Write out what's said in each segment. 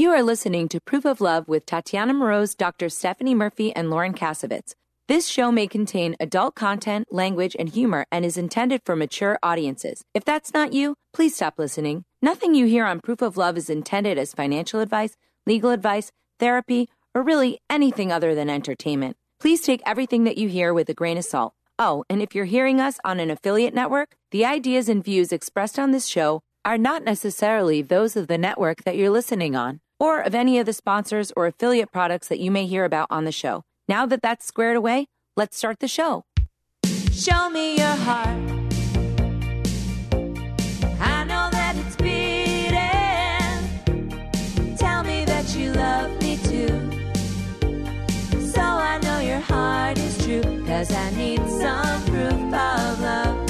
You are listening to Proof of Love with Tatiana Moroz, Dr. Stephanie Murphy, and Lauren Kasovitz. This show may contain adult content, language, and humor and is intended for mature audiences. If that's not you, please stop listening. Nothing you hear on Proof of Love is intended as financial advice, legal advice, therapy, or really anything other than entertainment. Please take everything that you hear with a grain of salt. Oh, and if you're hearing us on an affiliate network, the ideas and views expressed on this show are not necessarily those of the network that you're listening on, or of any of the sponsors or affiliate products that you may hear about on the show. Now that that's squared away, let's start the show. Show me your heart. I know that it's beating. Tell me that you love me too. So I know your heart is true. 'Cause I need some proof of love.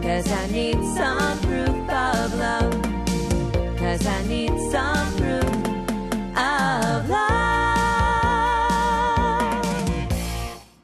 'Cause I need some proof of love. 'Cause I need some proof of love.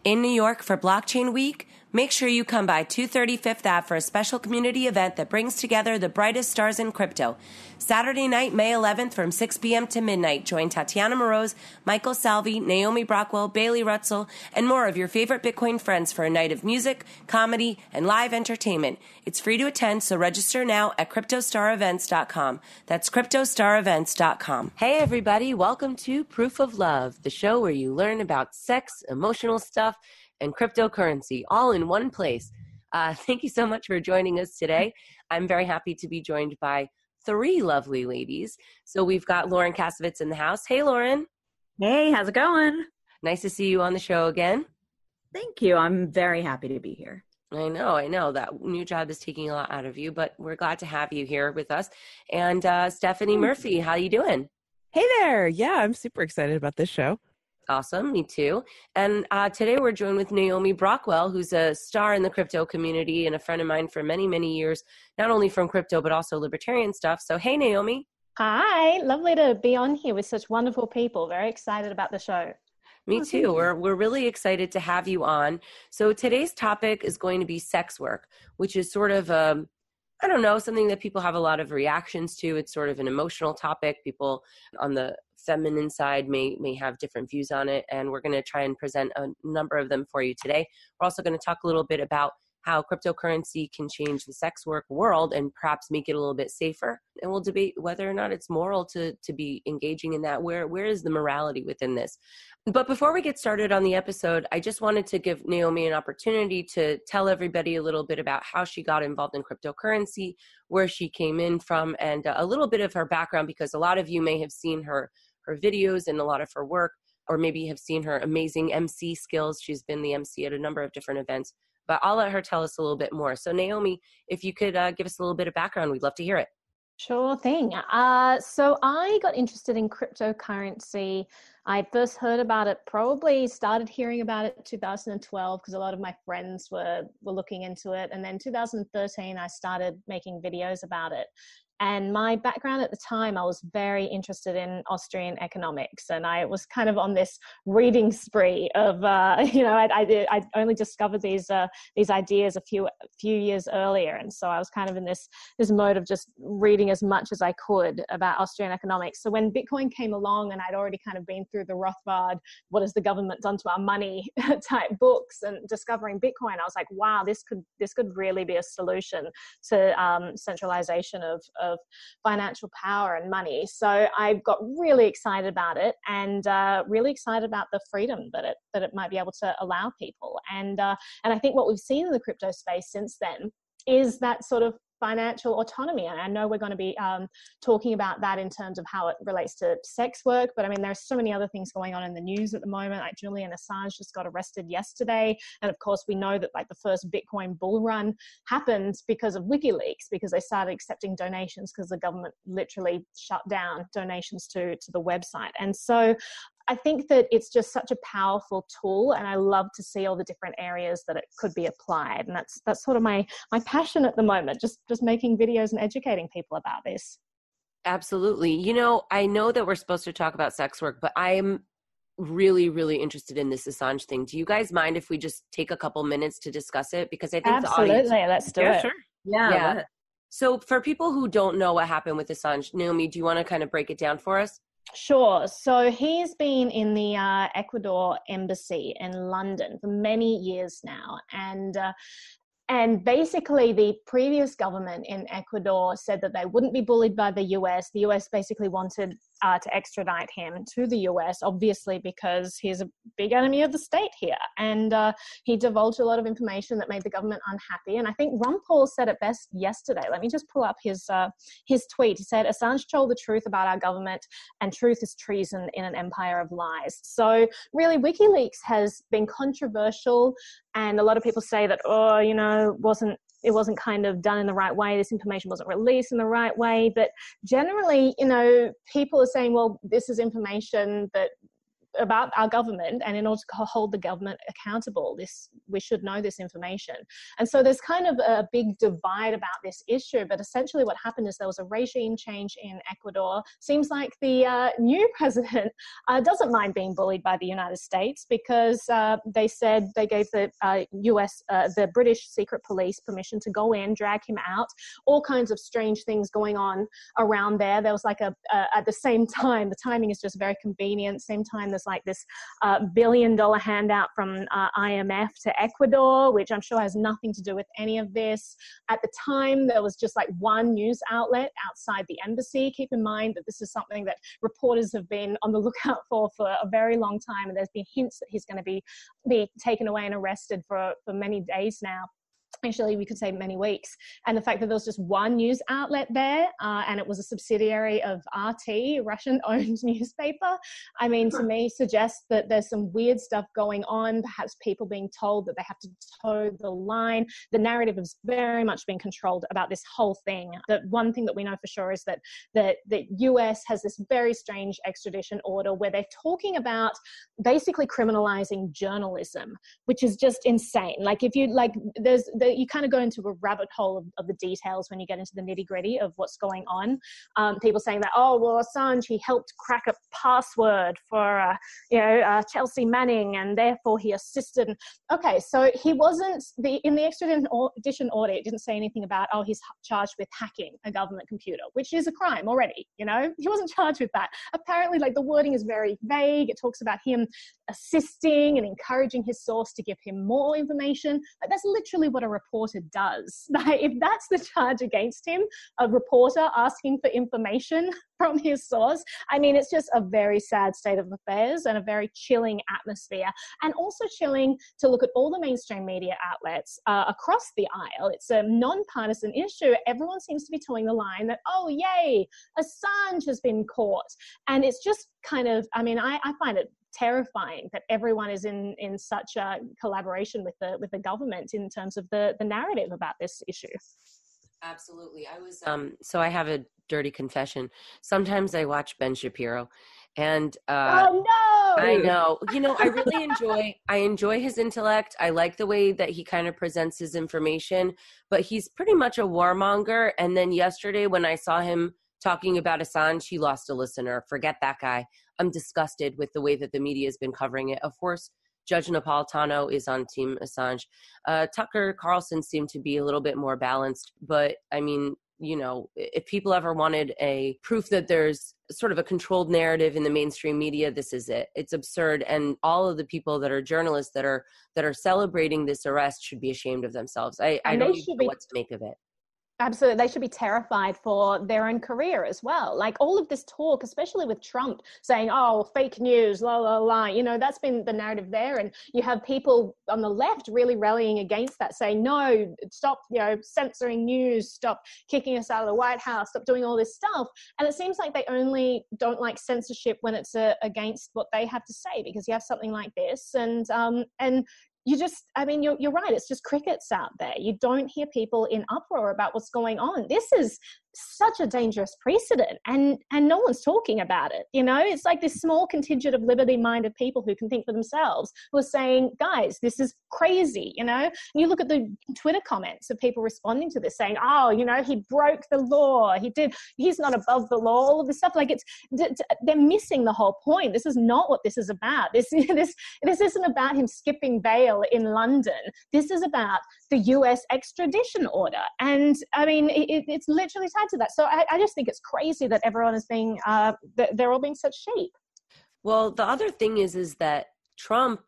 In New York for Blockchain Week, make sure you come by 230 Fifth Ave for a special community event that brings together the brightest stars in crypto. Saturday night, May 11th from 6 p.m. to midnight. Join Tatiana Moroz, Michael Salvi, Naomi Brockwell, Bailey Rutzel, and more of your favorite Bitcoin friends for a night of music, comedy, and live entertainment. It's free to attend, so register now at CryptoStarEvents.com. That's CryptoStarEvents.com. Hey, everybody. Welcome to Proof of Love, the show where you learn about sex, emotional stuff, and cryptocurrency all in one place. Thank you so much for joining us today. I'm very happy to be joined by three lovely ladies. So we've got Lauren Kasovitz in the house. Hey, Lauren. Hey, how's it going? Nice to see you on the show again. Thank you. I'm very happy to be here. I know. That new job is taking a lot out of you, but we're glad to have you here with us. And Stephanie Murphy, how you doing? Hey there. Yeah, I'm super excited about this show. Awesome. Me too. And today we're joined with Naomi Brockwell, who's a star in the crypto community and a friend of mine for many, many years, not only from crypto, but also libertarian stuff. So, hey, Naomi. Hi. Lovely to be on here with such wonderful people. Very excited about the show. Me too. We're really excited to have you on. So today's topic is going to be sex work, which is sort of I don't know, something that people have a lot of reactions to. It's sort of an emotional topic. People on the feminine side may have different views on it, and we're going to try and present a number of them for you today. We're also going to talk a little bit about how cryptocurrency can change the sex work world and perhaps make it a little bit safer. And we'll debate whether or not it's moral to be engaging in that. Where is the morality within this? But before we get started on the episode, I just wanted to give Naomi an opportunity to tell everybody a little bit about how she got involved in cryptocurrency, where she came in from, and a little bit of her background, because a lot of you may have seen her videos and a lot of her work, or maybe have seen her amazing MC skills. She's been the MC at a number of different events. But I'll let her tell us a little bit more. So Naomi, if you could give us a little bit of background, we'd love to hear it. Sure thing. So I got interested in cryptocurrency. I first heard about it, probably started hearing about it in 2012 because a lot of my friends were looking into it. And then 2013, I started making videos about it. And my background at the time, I was very interested in Austrian economics, and I was kind of on this reading spree of, I only discovered these ideas a few years earlier, and so I was kind of in this mode of just reading as much as I could about Austrian economics. So when Bitcoin came along, and I'd already kind of been through the Rothbard, what has the government done to our money type books, and discovering Bitcoin, I was like, wow, this could really be a solution to centralization of financial power and money. So I got really excited about it, and really excited about the freedom that it might be able to allow people. And I think what we've seen in the crypto space since then is that sort of financial autonomy. And I know we're going to be talking about that in terms of how it relates to sex work. But I mean, there's so many other things going on in the news at the moment. Like Julian Assange just got arrested yesterday. And of course, we know that like the first Bitcoin bull run happened because of Wikileaks, because they started accepting donations because the government literally shut down donations to the website. And so I think that it's just such a powerful tool, and I love to see all the different areas that it could be applied. And that's sort of my passion at the moment, just making videos and educating people about this. Absolutely. You know, I know that we're supposed to talk about sex work, but I'm really, really interested in this Assange thing. Do you guys mind if we just take a couple minutes to discuss it? Because I think absolutely, the audience... let's do it. Sure. Yeah. So for people who don't know what happened with Assange, Naomi, do you want to kind of break it down for us? Sure. So he's been in the Ecuador embassy in London for many years now. And basically, the previous government in Ecuador said that they wouldn't be bullied by the US. The US basically wanted to extradite him to the US, obviously, because he's a big enemy of the state here. And he divulged a lot of information that made the government unhappy. And I think Ron Paul said it best yesterday. Let me just pull up his tweet. He said, Assange told the truth about our government, and truth is treason in an empire of lies. So really, WikiLeaks has been controversial. And a lot of people say that, it wasn't kind of done in the right way. This information wasn't released in the right way. But generally, people are saying, well, this is information that about our government, and in order to hold the government accountable, we should know this information. And so there's kind of a big divide about this issue, but essentially what happened is there was a regime change in Ecuador. Seems like the new president doesn't mind being bullied by the United States, because they said they gave the the British secret police permission to go in, drag him out, all kinds of strange things going on around there. There was like at the same time, the timing is just very convenient, same time there's like this $1 billion handout from IMF to Ecuador, which I'm sure has nothing to do with any of this. At the time, there was just like one news outlet outside the embassy. Keep in mind that this is something that reporters have been on the lookout for a very long time, and there's been hints that he's going to be taken away and arrested for many days now. Actually, we could say many weeks. And the fact that there was just one news outlet there, and it was a subsidiary of RT, a Russian-owned newspaper, I mean, to me, suggests that there's some weird stuff going on, perhaps people being told that they have to toe the line. The narrative has very much been controlled about this whole thing. The one thing that we know for sure is that the US has this very strange extradition order where they're talking about basically criminalizing journalism, which is just insane. Like, if you, like, you kind of go into a rabbit hole of the details when you get into the nitty gritty of what's going on. People saying that, oh, well, Assange, he helped crack a password for, Chelsea Manning, and therefore he assisted. Okay, so he wasn't, in the extradition order, it didn't say anything about, oh, he's charged with hacking a government computer, which is a crime already, He wasn't charged with that. Apparently, like, the wording is very vague. It talks about him assisting and encouraging his source to give him more information. Like, that's literally what a reporter does. Like, if that's the charge against him, a reporter asking for information from his source, I mean, it's just a very sad state of affairs and a very chilling atmosphere, and also chilling to look at all the mainstream media outlets across the aisle. It's a non-partisan issue. Everyone seems to be towing the line that, oh, yay, Assange has been caught. And it's just kind of, I mean, I find it terrifying that everyone is in such a collaboration with the government in terms of the narrative about this issue. Absolutely. I was so I have a dirty confession. Sometimes I watch Ben Shapiro, and oh no, I know. I enjoy his intellect. I like the way that he kind of presents his information, but he's pretty much a warmonger. And then yesterday when I saw him talking about Assange, he lost a listener. Forget that guy. I'm disgusted with the way that the media has been covering it. Of course, Judge Napolitano is on Team Assange. Tucker Carlson seemed to be a little bit more balanced. But, I mean, if people ever wanted a proof that there's sort of a controlled narrative in the mainstream media, this is it. It's absurd. And all of the people that are journalists that are celebrating this arrest should be ashamed of themselves. I don't even know what to make of it. Absolutely. They should be terrified for their own career as well. Like, all of this talk, especially with Trump saying, oh, fake news, la, la, la, that's been the narrative there. And you have people on the left really rallying against that, saying, no, stop, censoring news, stop kicking us out of the White House, stop doing all this stuff. And it seems like they only don't like censorship when it's against what they have to say, because you have something like this. And you just, I mean, you're right. It's just crickets out there. You don't hear people in uproar about what's going on. This is such a dangerous precedent, and no one's talking about it. It's like this small contingent of liberty-minded people who can think for themselves who are saying, guys, this is crazy. And you look at the Twitter comments of people responding to this saying, oh, he broke the law, he's not above the law, all of this stuff. Like, they're missing the whole point. This is not what this is about. This isn't about him skipping bail in London. This is about the US extradition order. And I mean, it's literally tied to that. So I just think it's crazy that everyone is being, they're all being such sheep. Well, the other thing is that Trump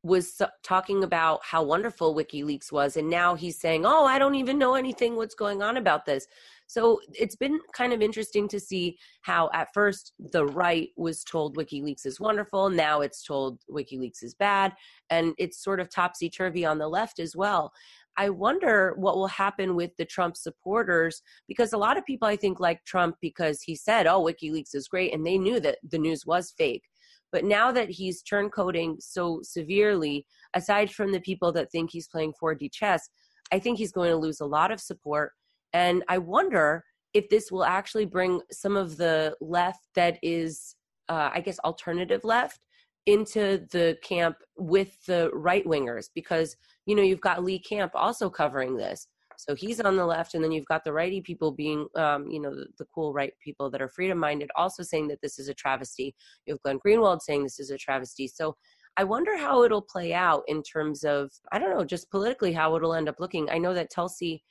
was talking about how wonderful WikiLeaks was, and now he's saying, oh, I don't even know anything what's going on about this. So it's been kind of interesting to see how at first the right was told WikiLeaks is wonderful, now it's told WikiLeaks is bad, and it's sort of topsy-turvy on the left as well. I wonder what will happen with the Trump supporters, because a lot of people, I think, like Trump because he said, oh, WikiLeaks is great, and they knew that the news was fake. But now that he's turncoating so severely, aside from the people that think he's playing 4D chess, I think he's going to lose a lot of support. And I wonder if this will actually bring some of the left that is, I guess, alternative left into the camp with the right-wingers, because, you've got Lee Camp also covering this. So he's on the left, and then you've got the righty people being, the cool right people that are freedom-minded also saying that this is a travesty. You have Glenn Greenwald saying this is a travesty. So I wonder how it'll play out in terms of, I don't know, just politically how it'll end up looking. I know that Tulsi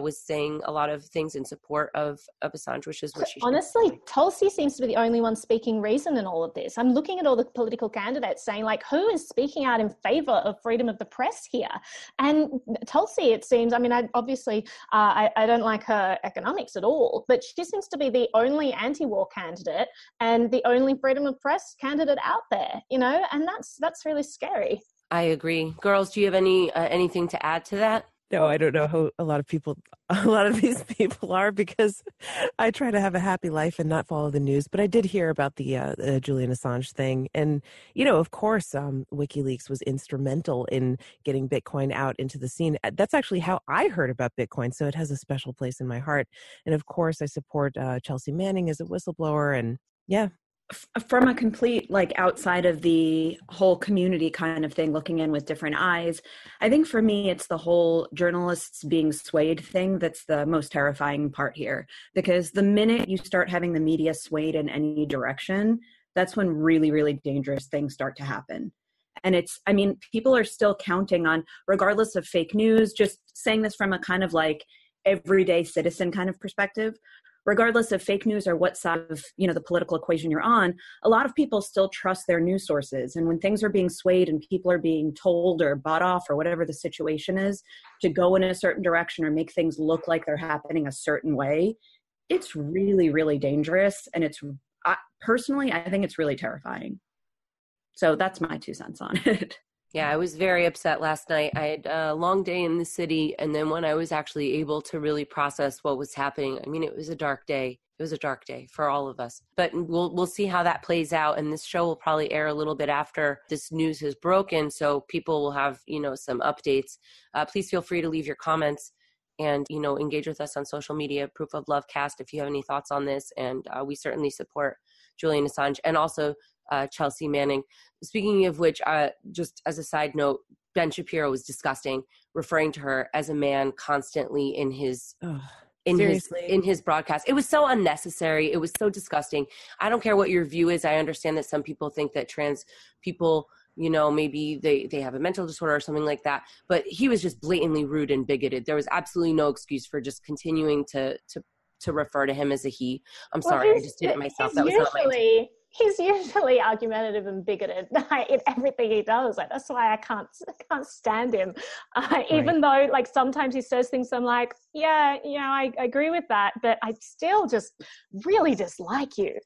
was saying a lot of things in support of Assange, which is what she honestly, Tulsi seems to be the only one speaking reason in all of this. I'm looking at all the political candidates saying, like, who is speaking out in favor of freedom of the press here? And Tulsi, it seems, I mean, I don't like her economics at all, but she seems to be the only anti-war candidate and the only freedom of press candidate out there, and that's really scary. I agree. Girls, do you have anything to add to that? No, I don't know who a lot of these people are, because I try to have a happy life and not follow the news. But I did hear about the Julian Assange thing. And, of course, WikiLeaks was instrumental in getting Bitcoin out into the scene. That's actually how I heard about Bitcoin. So it has a special place in my heart. And of course, I support Chelsea Manning as a whistleblower. And yeah. From a complete, outside of the whole community kind of thing, looking in with different eyes, I think for me, it's the whole journalists being swayed thing that's the most terrifying part here. Because the minute you start having the media swayed in any direction, that's when really, really dangerous things start to happen. And people are still counting on, regardless of fake news, just saying this from a kind of everyday citizen kind of perspective, regardless of fake news or what side of, the political equation you're on, a lot of people still trust their news sources. And when things are being swayed and people are being told or bought off or whatever the situation is to go in a certain direction or make things look like they're happening a certain way, it's really, really dangerous. And personally, I think it's really terrifying. So that's my 2 cents on it. Yeah, I was very upset last night. I had a long day in the city, and then when I was actually able to really process what was happening, I mean, it was a dark day. It was a dark day for all of us. But we'll see how that plays out, and this show will probably air a little bit after this news has broken, so people will have, some updates. Please feel free to leave your comments and, engage with us on social media, Proof of Love Cast, if you have any thoughts on this. And we certainly support Julian Assange and also Chelsea Manning. Speaking of which, just as a side note, Ben Shapiro was disgusting, referring to her as a man constantly in his broadcast. It was so unnecessary. It was so disgusting. I don't care what your view is. I understand that some people think that trans people, maybe they have a mental disorder or something like that. But he was just blatantly rude and bigoted. There was absolutely no excuse for just continuing to refer to him as a he. I'm sorry, I just did it myself. That was not my intent. He's usually argumentative and bigoted in everything he does. That's why I can't stand him. Even though, sometimes he says things, I'm like, yeah, I agree with that, but I still just really dislike you.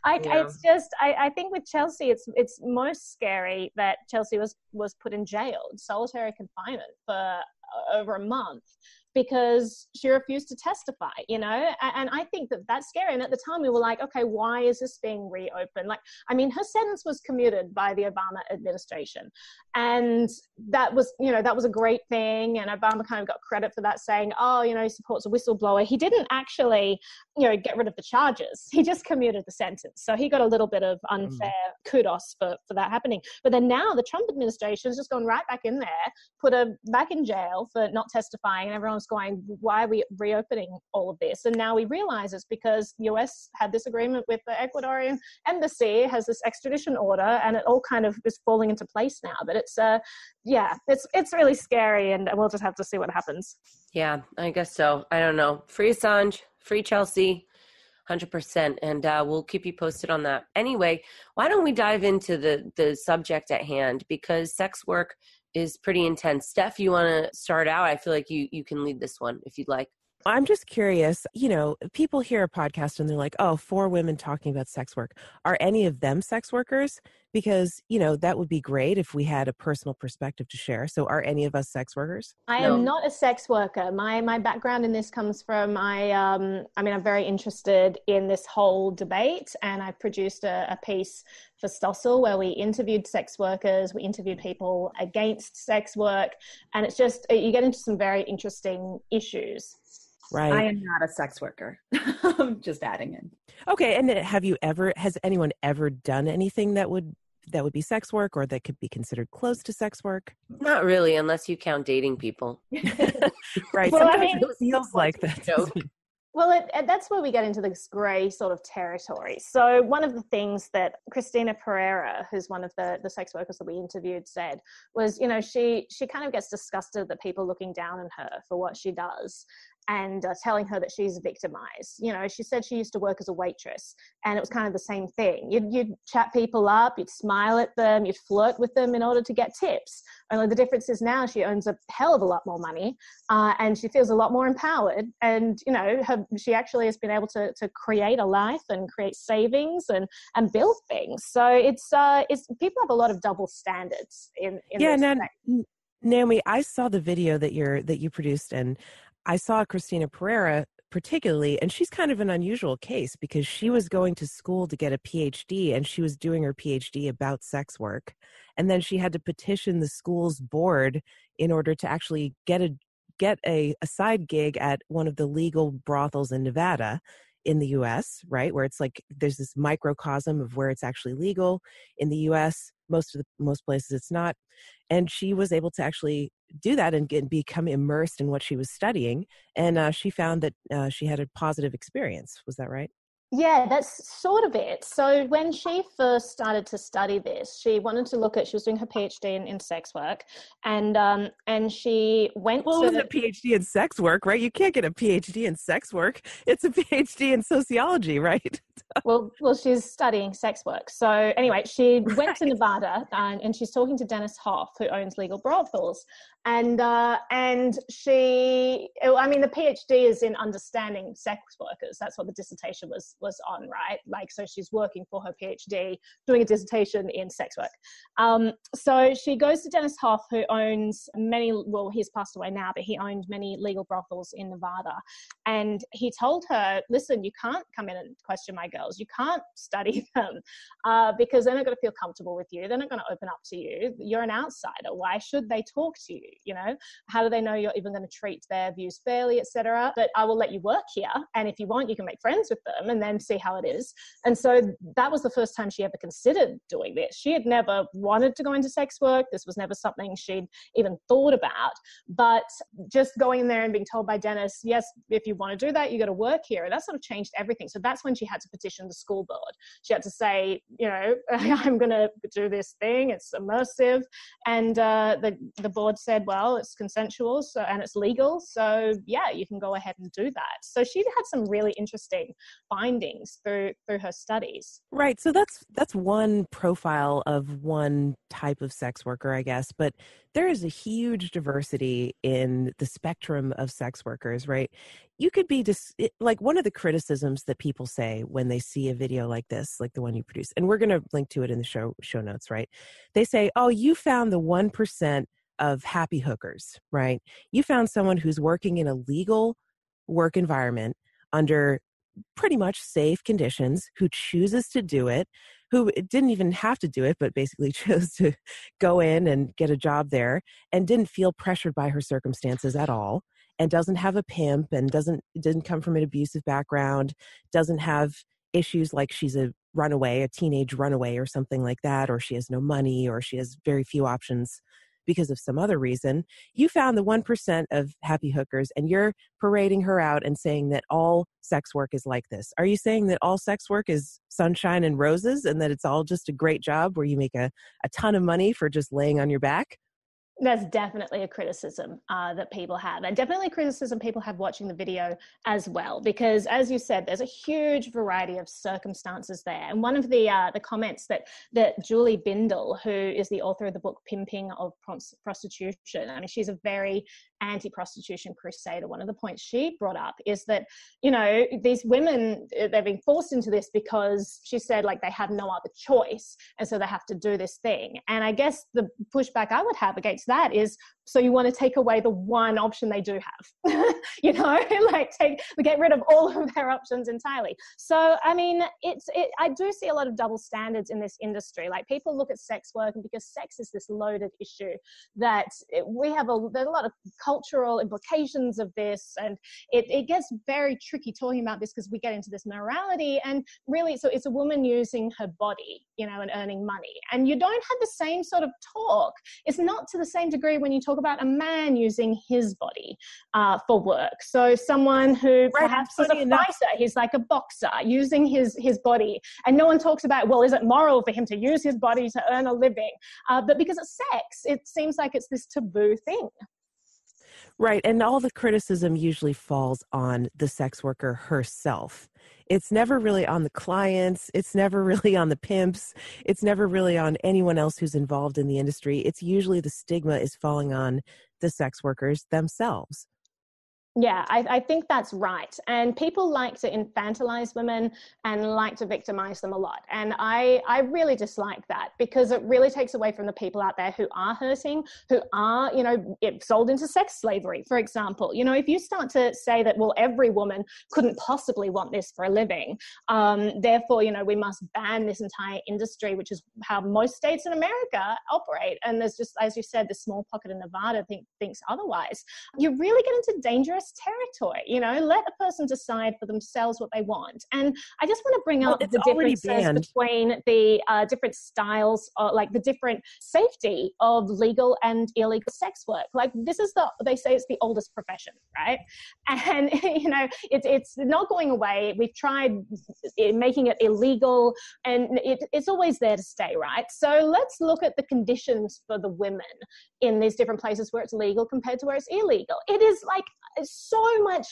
It's just, I think with Chelsea, it's most scary that Chelsea was put in jail, solitary confinement for over a month, because she refused to testify, and I think that that's scary. And at the time we were like, okay, why is this being reopened? Like, I mean, her sentence was commuted by the Obama administration, and that was a great thing. And Obama kind of got credit for that, saying, oh, he supports a whistleblower. He didn't actually, get rid of the charges. He just commuted the sentence. So he got a little bit of unfair kudos for that happening. But then now the Trump administration has just gone right back in there, put her back in jail for not testifying, and everyone's going, why are we reopening all of this? And now we realize it's because the US had this agreement with the Ecuadorian embassy, has this extradition order, and it all kind of is falling into place now. But it's really scary, and we'll just have to see what happens. Yeah, I guess so. I don't know. Free Assange, free Chelsea, 100%. And we'll keep you posted on that. Anyway, why don't we dive into the subject at hand? Because sex work is pretty intense. Steph, you want to start out? I feel like you can lead this one if you'd like. I'm just curious, people hear a podcast and they're like, oh, 4 women talking about sex work. Are any of them sex workers? Because, that would be great if we had a personal perspective to share. So are any of us sex workers? I am not a sex worker. My background in this comes from I'm very interested in this whole debate, and I produced a piece for Stossel where we interviewed sex workers, we interviewed people against sex work, and it's just, you get into some very interesting issues. Right. I am not a sex worker. I'm just adding in. Okay. And has anyone ever done anything that would be sex work or that could be considered close to sex work? Not really, unless you count dating people. Right. Well, sometimes it feels like that. Well, that's where we get into this grey sort of territory. So one of the things that Christina Pereira, who's one of the sex workers that we interviewed, said was, she kind of gets disgusted that people looking down on her for what she does, and telling her that she's victimized. She said she used to work as a waitress, and it was kind of the same thing. You'd chat people up, you'd smile at them, you'd flirt with them in order to get tips. Only the difference is now she earns a hell of a lot more money, and she feels a lot more empowered. And, she actually has been able to create a life and create savings and build things. So it's people have a lot of double standards in this. Now, Naomi, I saw the video that you produced, and I saw Christina Pereira particularly, and she's kind of an unusual case because she was going to school to get a PhD, and she was doing her PhD about sex work. And then she had to petition the school's board in order to actually get a side gig at one of the legal brothels in Nevada in the US, right? Where it's like there's this microcosm of where it's actually legal. In the US, most places it's not. And she was able to actually do that and become immersed in what she was studying. And she found that she had a positive experience. Was that right? Yeah, that's sort of it. So when she first started to study this, she wanted to she was doing her PhD in sex work, and she went to... Well, it was a PhD in sex work, right? You can't get a PhD in sex work. It's a PhD in sociology, right? Well, she's studying sex work. So anyway, she went to Nevada, and she's talking to Dennis Hoff, who owns legal brothels. And she, the PhD is in understanding sex workers. That's what the dissertation was on, right? Like, so she's working for her PhD, doing a dissertation in sex work. So she goes to Dennis Hoff, who owns he's passed away now, but he owned many legal brothels in Nevada. And he told her, listen, you can't come in and question my girls. You can't study them because they're not going to feel comfortable with you. They're not going to open up to you. You're an outsider. Why should they talk to you? How do they know you're even going to treat their views fairly, etc.? But I will let you work here, and if you want, you can make friends with them and then see how it is. And so that was the first time she ever considered doing this. She had never wanted to go into sex work. This was never something she'd even thought about. But just going in there and being told by Dennis, yes, if you want to do that, you got to work here. And that sort of changed everything. So that's when she had to petition the school board. She had to say, I'm going to do this thing. It's immersive. And the board said, well, it's consensual, and it's legal. So yeah, you can go ahead and do that. So she had some really interesting findings through her studies. Right. So that's one profile of one type of sex worker, I guess. But there is a huge diversity in the spectrum of sex workers, right? You could be like one of the criticisms that people say when they see a video like this, like the one you produced, and we're going to link to it in the show notes, right? They say, oh, you found the 1% of happy hookers, right? You found someone who's working in a legal work environment under pretty much safe conditions, who chooses to do it, who didn't even have to do it, but basically chose to go in and get a job there and didn't feel pressured by her circumstances at all, and doesn't have a pimp and didn't come from an abusive background, doesn't have issues like she's a runaway, a teenage runaway or something like that, or she has no money, or she has very few options because of some other reason. You found the 1% of happy hookers, and you're parading her out and saying that all sex work is like this. Are you saying that all sex work is sunshine and roses, and that it's all just a great job where you make a ton of money for just laying on your back? That's definitely a criticism that people have, and definitely a criticism people have watching the video as well, because as you said, there's a huge variety of circumstances there. And one of the comments that Julie Bindel, who is the author of the book Pimping of Prostitution, I mean, she's a very anti-prostitution crusader. One of the points she brought up is that, you know, these women, they're being forced into this because she said, like, they have no other choice, and so they have to do this thing. And I guess the pushback I would have against that is, so you want to take away the one option they do have, you know, like get rid of all of their options entirely. So, I mean, I do see a lot of double standards in this industry. Like, people look at sex work, and because sex is this loaded issue, that there's a lot of cultural implications of this, and it gets very tricky talking about this because we get into this morality, and really, so it's a woman using her body, you know, and earning money, and you don't have the same sort of talk. It's not to the same degree when you talk about a man using his body for work. So someone who perhaps is a fighter, he's like a boxer using his body, and no one talks about, well, is it moral for him to use his body to earn a living? But because it's sex, it seems like it's this taboo thing. Right. And all the criticism usually falls on the sex worker herself. It's never really on the clients. It's never really on the pimps. It's never really on anyone else who's involved in the industry. It's usually the stigma is falling on the sex workers themselves. Yeah, I think that's right. And people like to infantilize women and like to victimize them a lot. And I really dislike that, because it really takes away from the people out there who are hurting, who are, you know, sold into sex slavery, for example. You know, if you start to say that, well, every woman couldn't possibly want this for a living, therefore, you know, we must ban this entire industry, which is how most states in America operate. And there's just, as you said, the small pocket in Nevada thinks otherwise. You really get into dangerous territory. You know, let a person decide for themselves what they want. And I just want to bring up the differences between the different styles, like the different safety of legal and illegal sex work. Like, this is they say it's the oldest profession, right? And, you know, it's not going away. We've tried making it illegal, and it's always there to stay, right? So let's look at the conditions for the women in these different places where it's legal compared to where it's illegal. It is like so much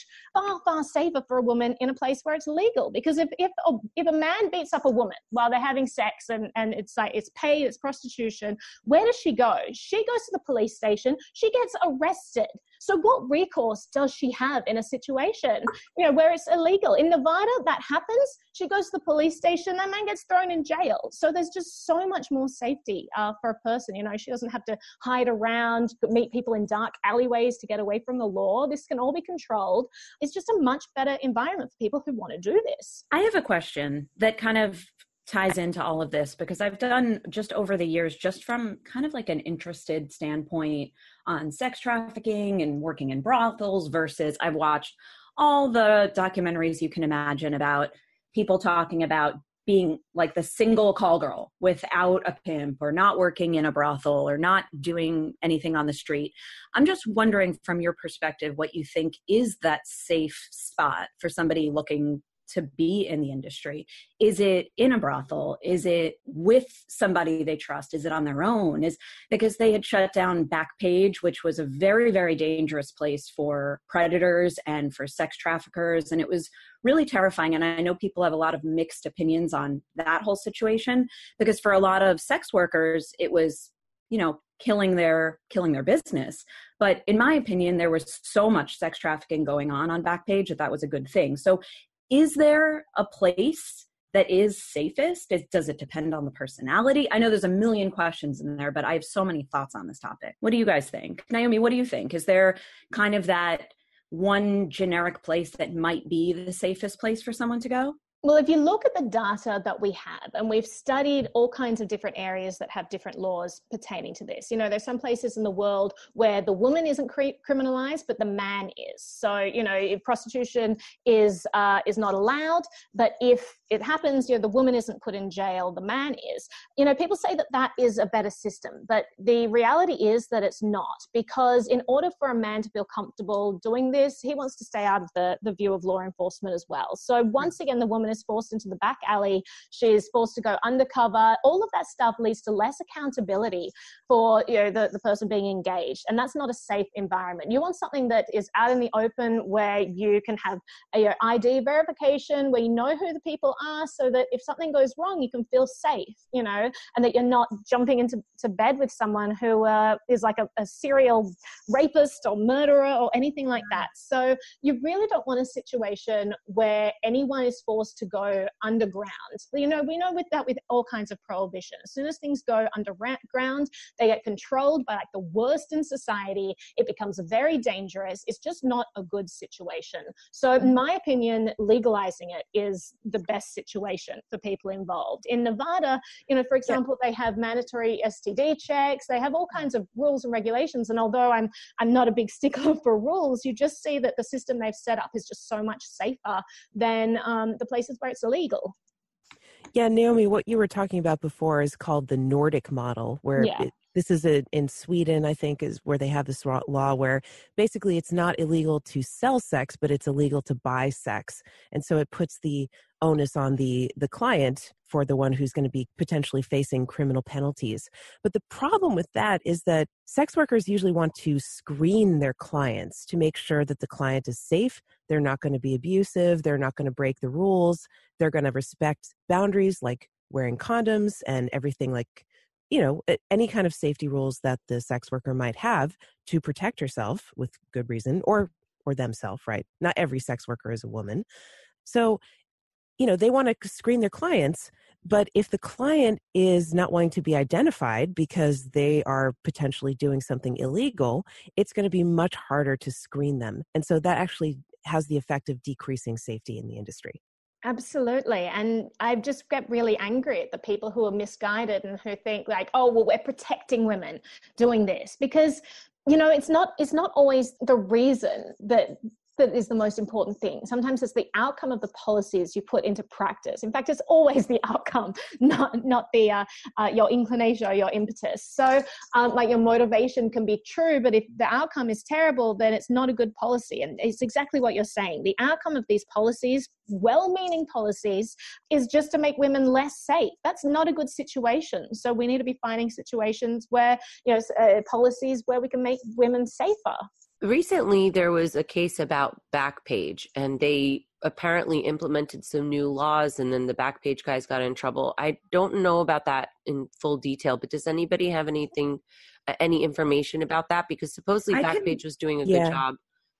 far safer for a woman in a place where it's legal, because if a man beats up a woman while they're having sex and it's like it's paid, it's prostitution, where does she go? She goes to the police station. She gets arrested. So what recourse does she have in a situation, you know, where it's illegal? In Nevada, that happens. She goes to the police station, that man gets thrown in jail. So there's just so much more safety for a person. You know, she doesn't have to hide around, meet people in dark alleyways to get away from the law. This can all be controlled. It's just a much better environment for people who want to do this. I have a question that kind of ties into all of this, because I've done just over the years, just from kind of like an interested standpoint on sex trafficking and working in brothels, versus I've watched all the documentaries you can imagine about people talking about being like the single call girl without a pimp, or not working in a brothel, or not doing anything on the street. I'm just wondering, from your perspective, what you think is that safe spot for somebody looking to be in the industry. Is it in a brothel? Is it with somebody they trust? Is it on their own? Because they had shut down Backpage, which was a very, very dangerous place for predators and for sex traffickers. And it was really terrifying. And I know people have a lot of mixed opinions on that whole situation, because for a lot of sex workers, it was, you know, killing their business. But in my opinion, there was so much sex trafficking going on Backpage that was a good thing. So is there a place that is safest? Does it depend on the personality? I know there's a million questions in there, but I have so many thoughts on this topic. What do you guys think? Naomi, what do you think? Is there kind of that one generic place that might be the safest place for someone to go? Well, if you look at the data that we have, and we've studied all kinds of different areas that have different laws pertaining to this. There's some places in the world where the woman isn't criminalized, but the man is. So, if prostitution is not allowed, but if it happens, the woman isn't put in jail, the man is. People say that that is a better system, but the reality is that it's not, because in order for a man to feel comfortable doing this, he wants to stay out of the view of law enforcement as well. So once again, the woman is forced into the back alley. She is forced to go undercover. All of that stuff leads to less accountability for the person being engaged, and that's not a safe environment. You want something that is out in the open, where you can have a ID verification, where you know who the people are, so that if something goes wrong, you can feel safe, and that you're not jumping into bed with someone who is like a serial rapist or murderer or anything like that. So you really don't want a situation where anyone is forced to go underground. We know with all kinds of prohibition. As soon as things go underground, they get controlled by like the worst in society. It becomes very dangerous. It's just not a good situation. So in my opinion, legalizing it is the best situation for people involved. In Nevada, for example, they have mandatory STD checks. They have all kinds of rules and regulations. And although I'm not a big stickler for rules, you just see that the system they've set up is just so much safer than the places where it's illegal. Yeah, Naomi, what you were talking about before is called the Nordic Model, where this is in Sweden, I think, is where they have this law where basically it's not illegal to sell sex, but it's illegal to buy sex. And so it puts the onus on the client for the one who's going to be potentially facing criminal penalties. But the problem with that is that sex workers usually want to screen their clients to make sure that the client is safe. They're not going to be abusive. They're not going to break the rules. They're going to respect boundaries like wearing condoms and everything, like, any kind of safety rules that the sex worker might have to protect herself with good reason, or themselves, right? Not every sex worker is a woman. So, they want to screen their clients, but if the client is not wanting to be identified because they are potentially doing something illegal, it's going to be much harder to screen them. And so that actually has the effect of decreasing safety in the industry. Absolutely. And I just get really angry at the people who are misguided and who think like, oh, well, we're protecting women doing this, because, it's not always the reason that is the most important thing. Sometimes it's the outcome of the policies you put into practice. In fact, it's always the outcome, not the your inclination or your impetus. So like your motivation can be true, but if the outcome is terrible, then it's not a good policy. And it's exactly what you're saying. The outcome of these policies, well-meaning policies, is just to make women less safe. That's not a good situation. So we need to be finding situations where, policies where we can make women safer. Recently, there was a case about Backpage, and they apparently implemented some new laws, and then the Backpage guys got in trouble. I don't know about that in full detail, but does anybody have any information about that? Because supposedly Backpage was doing a good job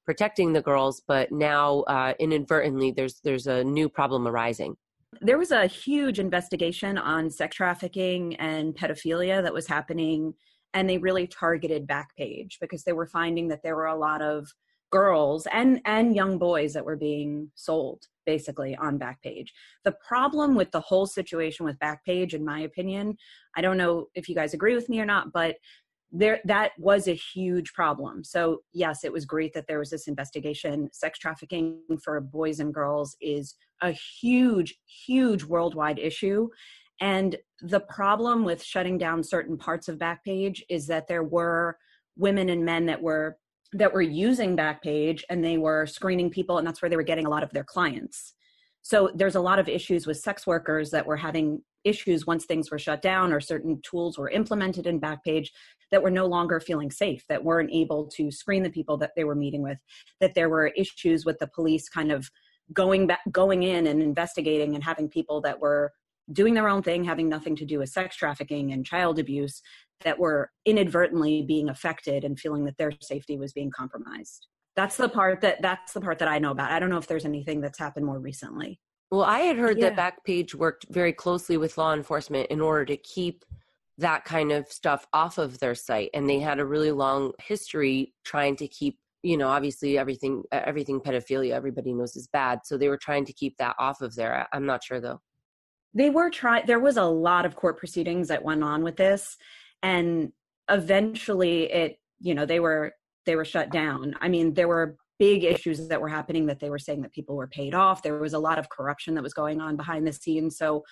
protecting the girls, but now inadvertently there's a new problem arising. There was a huge investigation on sex trafficking and pedophilia that was happening, and they really targeted Backpage because they were finding that there were a lot of girls and young boys that were being sold basically on Backpage. The problem with the whole situation with Backpage, in my opinion, I don't know if you guys agree with me or not, but that was a huge problem. So yes, it was great that there was this investigation. Sex trafficking for boys and girls is a huge, huge worldwide issue. And the problem with shutting down certain parts of Backpage is that there were women and men that were using Backpage, and they were screening people, and that's where they were getting a lot of their clients. So there's a lot of issues with sex workers that were having issues once things were shut down or certain tools were implemented in Backpage that were no longer feeling safe, that weren't able to screen the people that they were meeting with, that there were issues with the police kind of going in and investigating and having people that were doing their own thing, having nothing to do with sex trafficking and child abuse, that were inadvertently being affected and feeling that their safety was being compromised. That's the part that I know about. I don't know if there's anything that's happened more recently. Well, I had heard Yeah. that Backpage worked very closely with law enforcement in order to keep that kind of stuff off of their site. And they had a really long history trying to keep, obviously everything pedophilia, everybody knows is bad. So they were trying to keep that off of there. I'm not sure though. There was a lot of court proceedings that went on with this, and eventually they were shut down. I mean, there were big issues that were happening that they were saying that people were paid off. There was a lot of corruption that was going on behind the scenes. So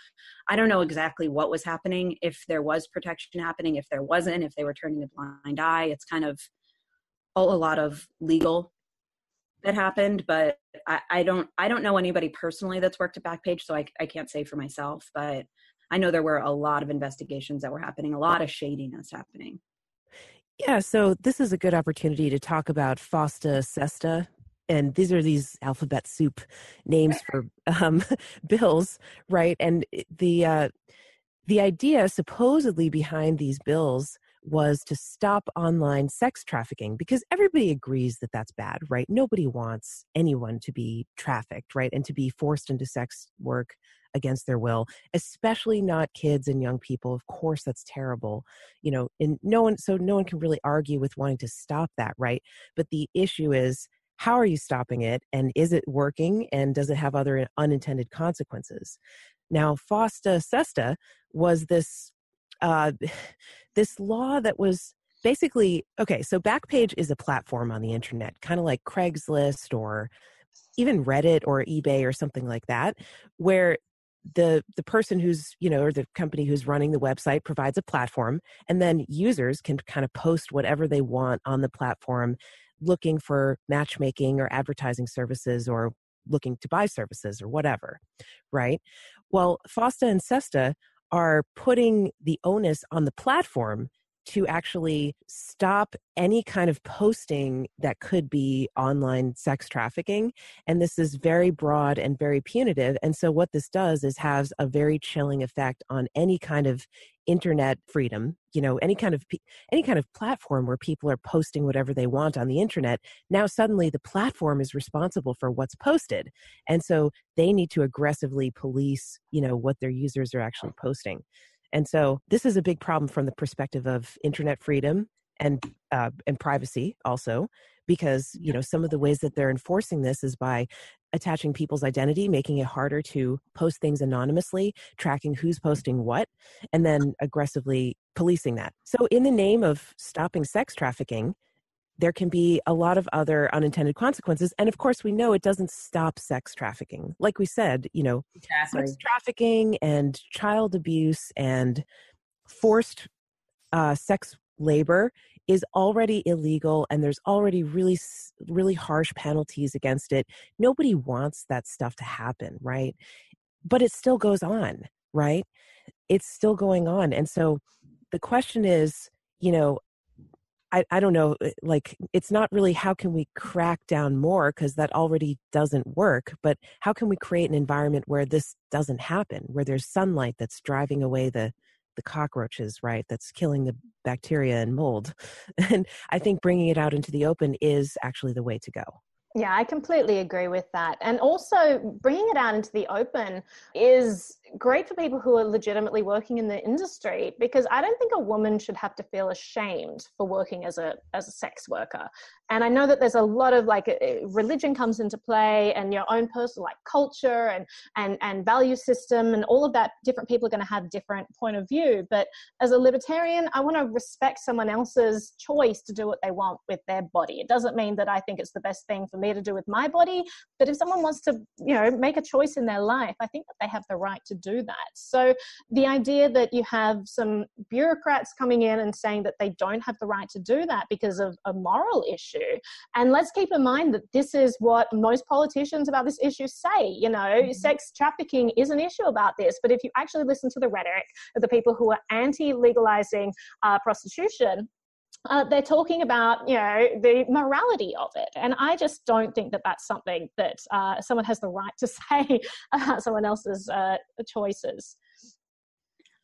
I don't know exactly what was happening, if there was protection happening, if there wasn't, if they were turning a blind eye. It's kind of a lot of legal that happened, but I don't know anybody personally that's worked at Backpage, so I can't say for myself, but I know there were a lot of investigations that were happening, a lot of shadiness happening. Yeah, so this is a good opportunity to talk about FOSTA SESTA, and these are these alphabet soup names for bills, right? And the idea supposedly behind these bills was to stop online sex trafficking, because everybody agrees that that's bad, right? Nobody wants anyone to be trafficked, right? And to be forced into sex work against their will, especially not kids and young people. Of course, that's terrible, and no one can really argue with wanting to stop that, right? But the issue is, how are you stopping it? And is it working? And does it have other unintended consequences? Now, FOSTA SESTA was this law that was basically, okay, so Backpage is a platform on the internet, kind of like Craigslist or even Reddit or eBay or something like that, where the person who's, or the company who's running the website provides a platform, and then users can kind of post whatever they want on the platform, looking for matchmaking or advertising services or looking to buy services or whatever, right? Well, FOSTA and SESTA are putting the onus on the platform to actually stop any kind of posting that could be online sex trafficking. And this is very broad and very punitive. And so what this does is has a very chilling effect on any kind of internet freedom, any kind of platform where people are posting whatever they want on the internet. Now suddenly the platform is responsible for what's posted. And so they need to aggressively police, what their users are actually posting. And so this is a big problem from the perspective of internet freedom and privacy also, because, some of the ways that they're enforcing this is by attaching people's identity, making it harder to post things anonymously, tracking who's posting what, and then aggressively policing that. So in the name of stopping sex trafficking, there can be a lot of other unintended consequences. And of course, we know it doesn't stop sex trafficking. Like we said, Exactly. sex trafficking and child abuse and forced sex labor is already illegal, and there's already really, really harsh penalties against it. Nobody wants that stuff to happen, right? But it still goes on, right? It's still going on. And so the question is, I don't know, like, it's not really how can we crack down more, because that already doesn't work, but how can we create an environment where this doesn't happen, where there's sunlight that's driving away the cockroaches, right? That's killing the bacteria and mold. And I think bringing it out into the open is actually the way to go. Yeah, I completely agree with that. And also bringing it out into the open is great for people who are legitimately working in the industry, because I don't think a woman should have to feel ashamed for working as a sex worker. And I know that there's a lot of religion comes into play, and your own personal culture and value system and all of that. Different people are going to have different point of view. But as a libertarian, I want to respect someone else's choice to do what they want with their body. It doesn't mean that I think it's the best thing for me to do with my body, but if someone wants to, make a choice in their life, I think that they have the right to do that. So the idea that you have some bureaucrats coming in and saying that they don't have the right to do that because of a moral issue, and let's keep in mind that this is what most politicians about this issue say, sex trafficking is an issue about this, but if you actually listen to the rhetoric of the people who are anti-legalizing prostitution, they're talking about, the morality of it. And I just don't think that that's something that someone has the right to say about someone else's choices.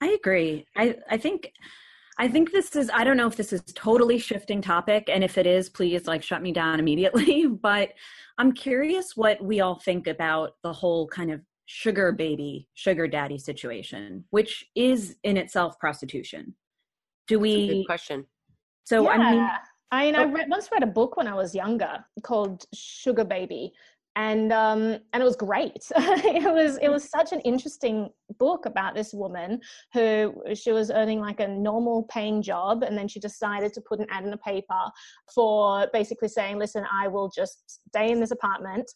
I agree. I think this is, I don't know if this is totally shifting topic, and if it is, please shut me down immediately. But I'm curious what we all think about the whole kind of sugar baby, sugar daddy situation, which is in itself prostitution? Do That's a good we? question. So, Yeah. I once read a book when I was younger called Sugar Baby, and it was great. It was such an interesting book about this woman who she was earning like a normal paying job, and then she decided to put an ad in the paper for basically saying, listen, I will just stay in this apartment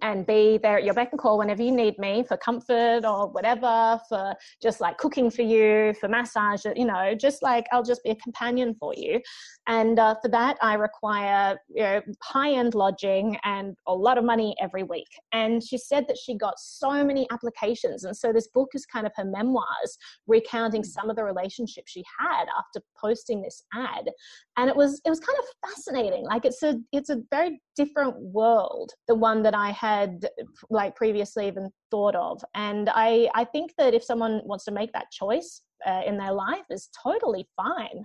and be there at your beck and call whenever you need me for comfort or whatever, for just like cooking for you, for massage, you know, just like I'll just be a companion for you. And for that, I require, you know, high-end lodging and a lot of money every week. And she said that she got so many applications. And so this book is kind of her memoirs, recounting some of the relationships she had after posting this ad. And it was kind of fascinating. Like it's a very different world, the one that I had like previously even thought of. And I think that if someone wants to make that choice in their life, is totally fine.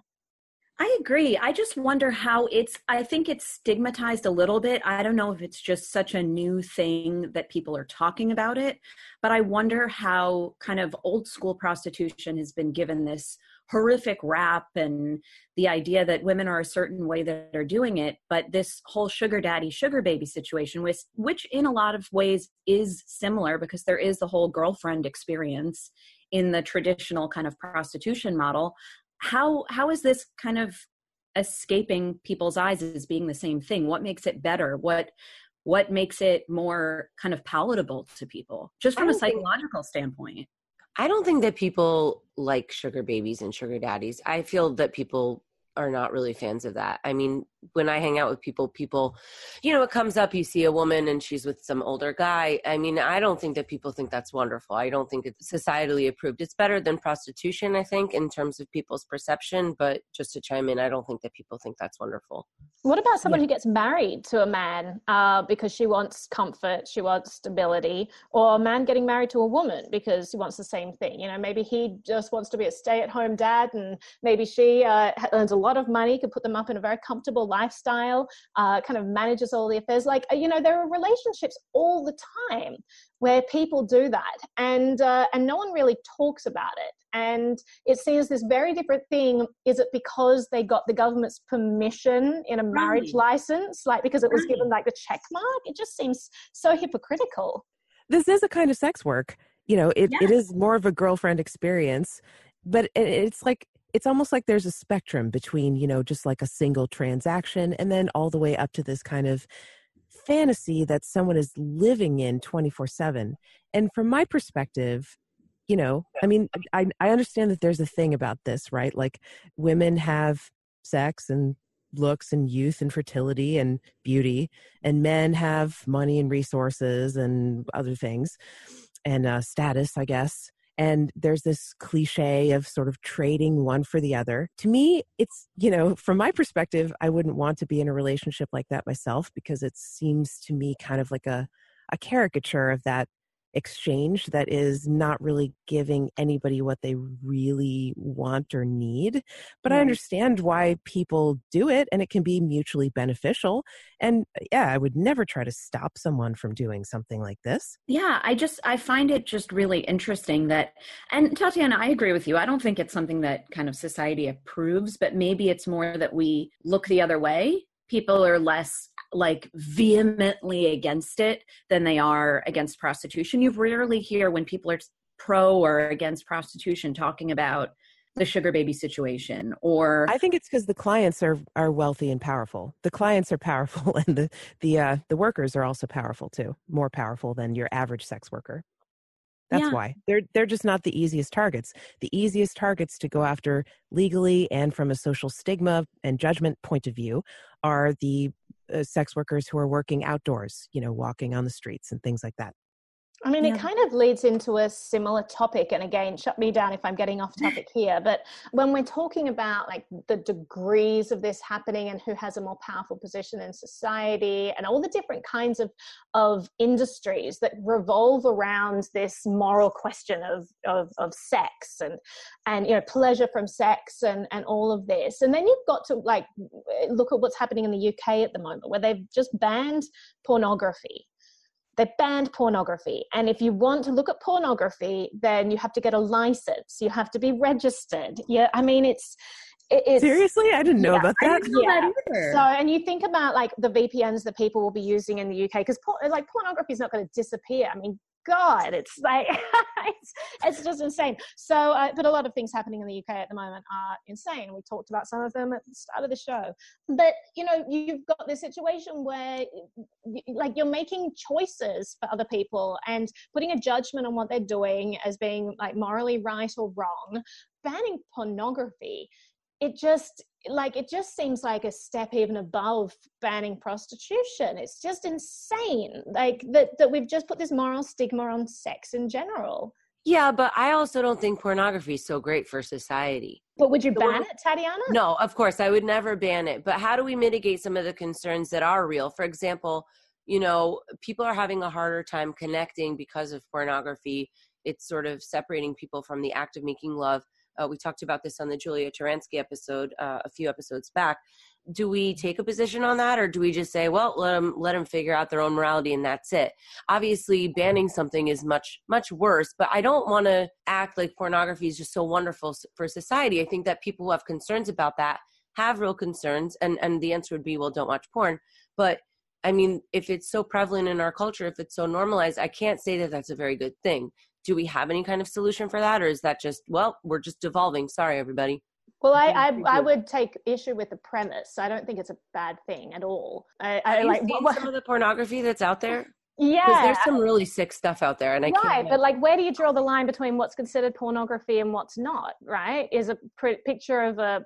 I agree. I just wonder how I think it's stigmatized a little bit. I don't know if it's just such a new thing that people are talking about it, but I wonder how kind of old school prostitution has been given this horrific rap, and the idea that women are a certain way that are doing it. But this whole sugar daddy, sugar baby situation, which in a lot of ways is similar, because there is the whole girlfriend experience in the traditional kind of prostitution model. How is this kind of escaping people's eyes as being the same thing? What makes it better? What makes it more kind of palatable to people, just from a psychological standpoint? I don't think that people like sugar babies and sugar daddies. I feel that people are not really fans of that. I mean, when I hang out with people, you know, it comes up, you see a woman and she's with some older guy. I mean, I don't think that people think that's wonderful. I don't think it's societally approved. It's better than prostitution, I think, in terms of people's perception. But just to chime in, I don't think that people think that's wonderful. What about someone who gets married to a man because she wants comfort, she wants stability, or a man getting married to a woman because he wants the same thing? You know, maybe he just wants to be a stay-at-home dad, and maybe she earns a lot of money, could put them up in a very comfortable lifestyle, kind of manages all the affairs. Like, you know, there are relationships all the time where people do that, and no one really talks about it. And it seems this very different thing. Is it because they got the government's permission in a marriage license? Like, because it was given like the check mark? It just seems so hypocritical. This is a kind of sex work. You know, it is more of a girlfriend experience, but it's like, it's almost like there's a spectrum between, you know, just like a single transaction and then all the way up to this kind of fantasy that someone is living in 24/7. And from my perspective, you know, I mean, I understand that there's a thing about this, right? Like, women have sex and looks and youth and fertility and beauty, and men have money and resources and other things and status, I guess. And there's this cliche of sort of trading one for the other. To me, it's, you know, from my perspective, I wouldn't want to be in a relationship like that myself, because it seems to me kind of like a caricature of that exchange that is not really giving anybody what they really want or need. But I understand why people do it, and it can be mutually beneficial. And yeah, I would never try to stop someone from doing something like this. Yeah, I find it just really interesting that, and Tatiana, I agree with you. I don't think it's something that kind of society approves, but maybe it's more that we look the other way. People are less like vehemently against it than they are against prostitution. You rarely hear when people are pro or against prostitution talking about the sugar baby situation. Or I think it's because the clients are wealthy and powerful. The clients are powerful, and the workers are also powerful too, more powerful than your average sex worker. That's why they're just not the easiest targets. The easiest targets to go after legally and from a social stigma and judgment point of view are the sex workers who are working outdoors, you know, walking on the streets and things like that. I mean, it kind of leads into a similar topic. And again, shut me down if I'm getting off topic here. But when we're talking about like the degrees of this happening and who has a more powerful position in society and all the different kinds of industries that revolve around this moral question of sex and, you know, pleasure from sex and all of this. And then you've got to like look at what's happening in the UK at the moment, where they've just banned pornography. They banned pornography. And if you want to look at pornography, then you have to get a license. You have to be registered. Yeah, I mean, it's seriously? I didn't know about that. I didn't know that either. So, and you think about like the VPNs that people will be using in the UK, because like pornography is not going to disappear. I mean, God, it's like, it's just insane. So, but a lot of things happening in the UK at the moment are insane. We talked about some of them at the start of the show. But, you know, you've got this situation where like you're making choices for other people and putting a judgment on what they're doing as being like morally right or wrong. Banning pornography, it just seems like a step even above banning prostitution. It's just insane, like that we've just put this moral stigma on sex in general. Yeah, but I also don't think pornography is so great for society. But would you ban it, Tatiana? No, of course, I would never ban it. But how do we mitigate some of the concerns that are real? For example, you know, people are having a harder time connecting because of pornography. It's sort of separating people from the act of making love. We talked about this on the Julia Taransky episode a few episodes back. Do we take a position on that, or do we just say, well, let them figure out their own morality and that's it? Obviously, banning something is much, much worse, but I don't want to act like pornography is just so wonderful for society. I think that people who have concerns about that have real concerns, and the answer would be, well, don't watch porn. But I mean, if it's so prevalent in our culture, if it's so normalized, I can't say that that's a very good thing. Do we have any kind of solution for that? Or is that just, well, we're just devolving. Sorry, everybody. Well, I would take issue with the premise. I don't think it's a bad thing at all. Have you seen some of the pornography that's out there? Yeah. Because there's some really sick stuff out there. And I can't. Right, but like, where do you draw the line between what's considered pornography and what's not, right? Is a picture of a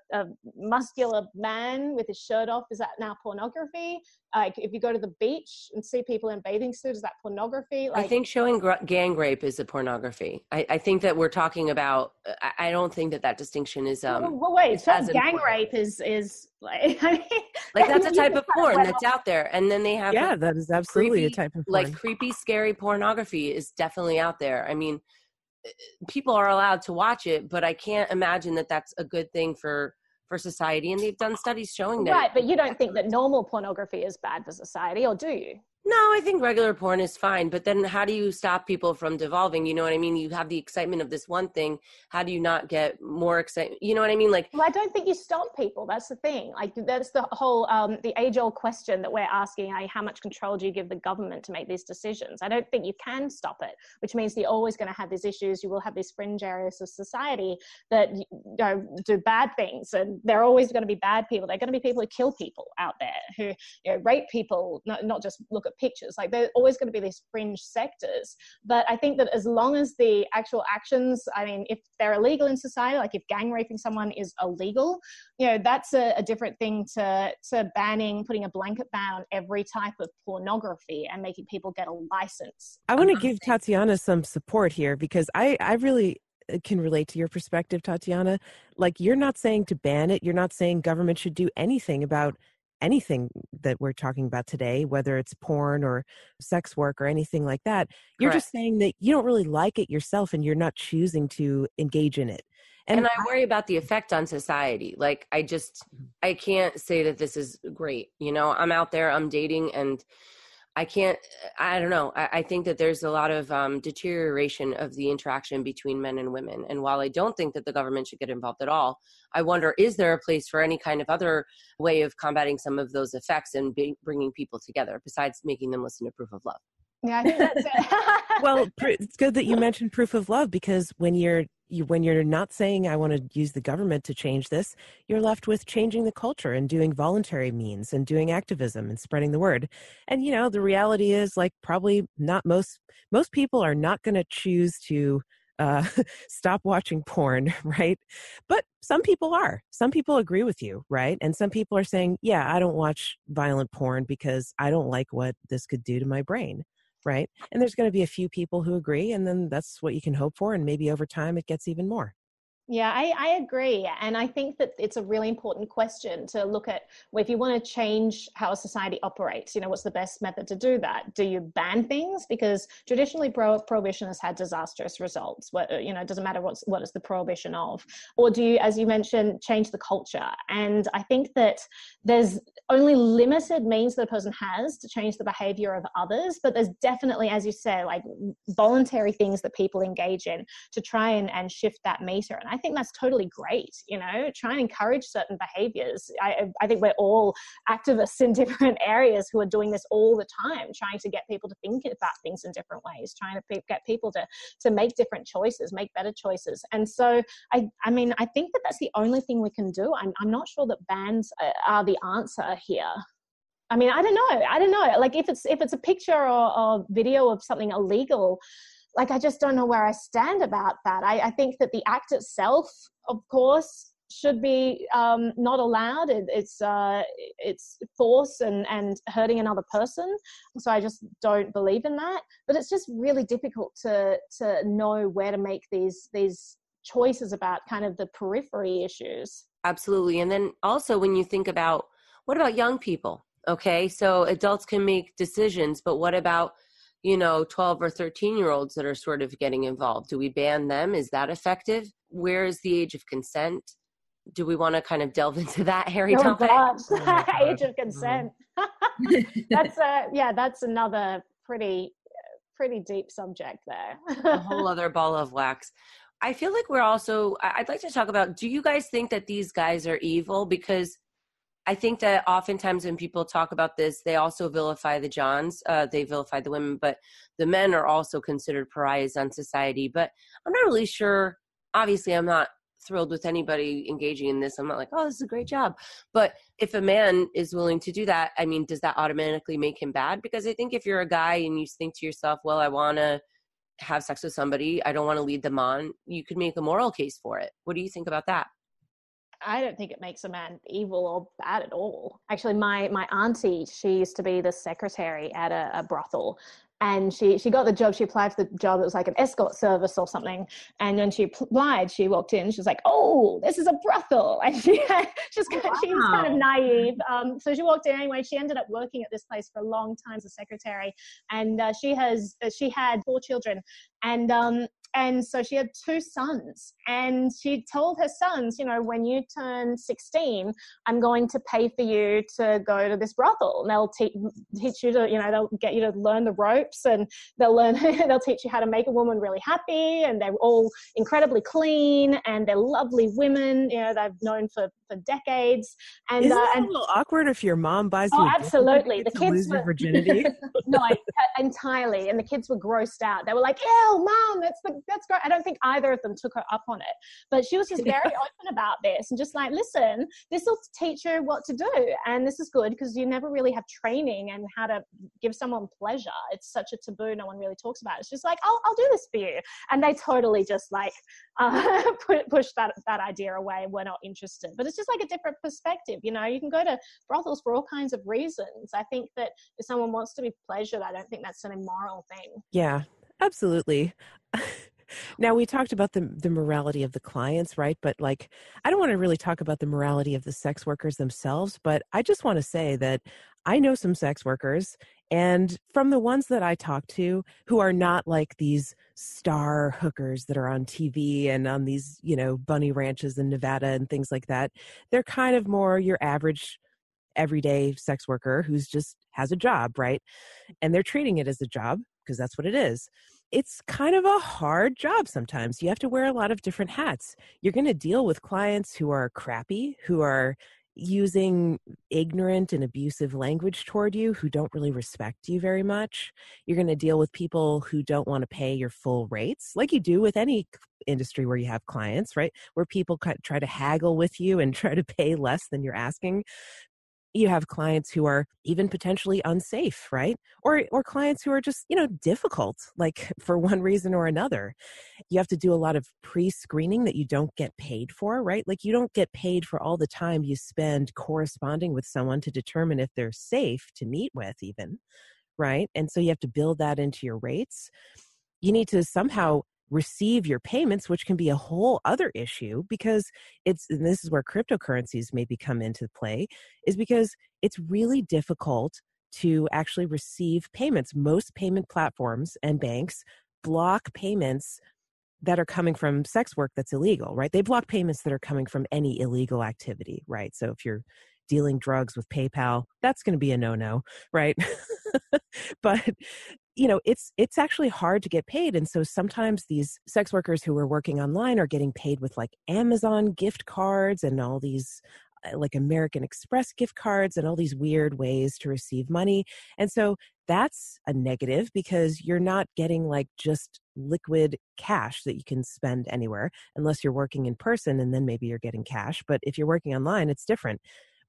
muscular man with his shirt off, is that now pornography? Like, if you go to the beach and see people in bathing suits, is that pornography? Like, I think showing gang rape is a pornography. I think that we're talking about, I don't think that distinction is... well, wait, so gang rape is like... I mean, like, that's a type of porn that's out there. And then they have... Yeah, that is absolutely a type of porn. Like, creepy, scary pornography is definitely out there. I mean, people are allowed to watch it, but I can't imagine that that's a good thing for society. And they've done studies showing that. Right, but you don't think that normal pornography is bad for society, or do you? No, I think regular porn is fine, but then how do you stop people from devolving? You know what I mean? You have the excitement of this one thing. How do you not get more excitement? You know what I mean? Like, well, I don't think you stop people. That's the thing. Like, that's the whole, the age-old question that we're asking, how much control do you give the government to make these decisions? I don't think you can stop it, which means you're always going to have these issues. You will have these fringe areas of society that do bad things, and there are always going to be bad people. There are going to be people who kill people out there, who rape people, not just look at pictures. Like, there's always going to be these fringe sectors. But I think that as long as the actual actions, I mean, if they're illegal in society, like if gang raping someone is illegal, that's a different thing to banning, putting a blanket ban on every type of pornography and making people get a license. I want to give Tatiana some support here, because I really can relate to your perspective, Tatiana. Like, you're not saying to ban it. You're not saying government should do anything about anything that we're talking about today, whether it's porn or sex work or anything like that. You're Correct. Just saying that you don't really like it yourself and you're not choosing to engage in it. And I worry about the effect on society. Like, I can't say that this is great. I'm out there, I'm dating, and I don't know. I think that there's a lot of deterioration of the interaction between men and women. And while I don't think that the government should get involved at all, I wonder, is there a place for any kind of other way of combating some of those effects and bringing people together besides making them listen to Proof of Love? Yeah, I think that's it. Well, it's good that you mentioned Proof of Love, because when you're not saying I want to use the government to change this, you're left with changing the culture and doing voluntary means and doing activism and spreading the word. And, the reality is, like, probably not most people are not going to choose to stop watching porn, right? But some people are. Some people agree with you, right? And some people are saying, yeah, I don't watch violent porn because I don't like what this could do to my brain. Right. And there's going to be a few people who agree, and then that's what you can hope for. And maybe over time it gets even more. Yeah, I agree. And I think that it's a really important question to look at. Well, if you want to change how a society operates, what's the best method to do that? Do you ban things? Because traditionally prohibition has had disastrous results. It doesn't matter what is the prohibition of. Or do you, as you mentioned, change the culture? And I think that there's only limited means that a person has to change the behavior of others, but there's definitely, as you said, like voluntary things that people engage in to try and shift that meter. And I think that's totally great. Try and encourage certain behaviors. I think we're all activists in different areas who are doing this all the time, trying to get people to think about things in different ways, trying to get people to make different choices, make better choices. And so I think that that's the only thing we can do. I'm not sure that bans are the answer here. I don't know. Like if it's a picture or video of something illegal, like I just don't know where I stand about that. I think that the act itself, of course, should be not allowed. It's force and hurting another person. So I just don't believe in that. But it's just really difficult to know where to make these choices about kind of the periphery issues. Absolutely. And then also when you think about, what about young people? Okay, so adults can make decisions, but what about 12 or 13-year-olds that are sort of getting involved? Do we ban them? Is that effective? Where is the age of consent? Do we want to kind of delve into that, Harry? Oh, God. Age of consent. That's another pretty deep subject there. A whole other ball of wax. I feel like I'd like to talk about, do you guys think that these guys are evil? Because I think that oftentimes when people talk about this, they also vilify the Johns. They vilify the women, but the men are also considered pariahs on society. But I'm not really sure. Obviously, I'm not thrilled with anybody engaging in this. I'm not like, oh, this is a great job. But if a man is willing to do that, does that automatically make him bad? Because I think if you're a guy and you think to yourself, well, I want to have sex with somebody, I don't want to lead them on, you could make a moral case for it. What do you think about that? I don't think it makes a man evil or bad at all. Actually, my auntie, she used to be the secretary at a brothel. And she got the job. She applied for the job. It was like an escort service or something. And when she applied, she walked in. She was like, "Oh, this is a brothel." And she was kind of naive. So she walked in anyway. She ended up working at this place for a long time as a secretary. And she had 4 children. And so she had 2 sons, and she told her sons, when you turn 16, I'm going to pay for you to go to this brothel, and they'll teach you to, they'll get you to learn the ropes, and they'll teach you how to make a woman really happy, and they're all incredibly clean, and they're lovely women, they've known for decades. And isn't it a little awkward if your mom buys you? Oh, absolutely. The kids lose your virginity. No, entirely. And the kids were grossed out. They were like, "Ew, Mom, that's great." I don't think either of them took her up on it, but she was just very open about this and just like, "Listen, this will teach you what to do, and this is good because you never really have training and how to give someone pleasure. It's such a taboo. No one really talks about it. It's just like, I'll do this for you." And they totally just like push that idea away. We're not interested. But it's just like a different perspective. You can go to brothels for all kinds of reasons. I think that if someone wants to be pleasured, I don't think that's an immoral thing. Yeah, absolutely. Now, we talked about the morality of the clients, right? But like, I don't want to really talk about the morality of the sex workers themselves, but I just want to say that I know some sex workers, and from the ones that I talk to who are not like these star hookers that are on TV and on these, bunny ranches in Nevada and things like that, they're kind of more your average everyday sex worker who's just has a job, right? And they're treating it as a job because that's what it is. It's kind of a hard job sometimes. You have to wear a lot of different hats. You're going to deal with clients who are crappy, who are using ignorant and abusive language toward you, who don't really respect you very much. You're going to deal with people who don't want to pay your full rates, like you do with any industry where you have clients, right? Where people try to haggle with you and try to pay less than you're asking. You have clients who are even potentially unsafe, right? Or clients who are just, difficult, like for one reason or another. You have to do a lot of pre-screening that you don't get paid for, right? Like you don't get paid for all the time you spend corresponding with someone to determine if they're safe to meet with even, right? And so you have to build that into your rates. You need to somehow receive your payments, which can be a whole other issue because and this is where cryptocurrencies maybe come into play, is because it's really difficult to actually receive payments. Most payment platforms and banks block payments that are coming from sex work that's illegal, right? They block payments that are coming from any illegal activity, right? So if you're dealing drugs with PayPal, that's going to be a no-no, right? But it's actually hard to get paid. And so sometimes these sex workers who are working online are getting paid with like Amazon gift cards and all these like American Express gift cards and all these weird ways to receive money. And so that's a negative because you're not getting like just liquid cash that you can spend anywhere unless you're working in person, and then maybe you're getting cash. But if you're working online, it's different.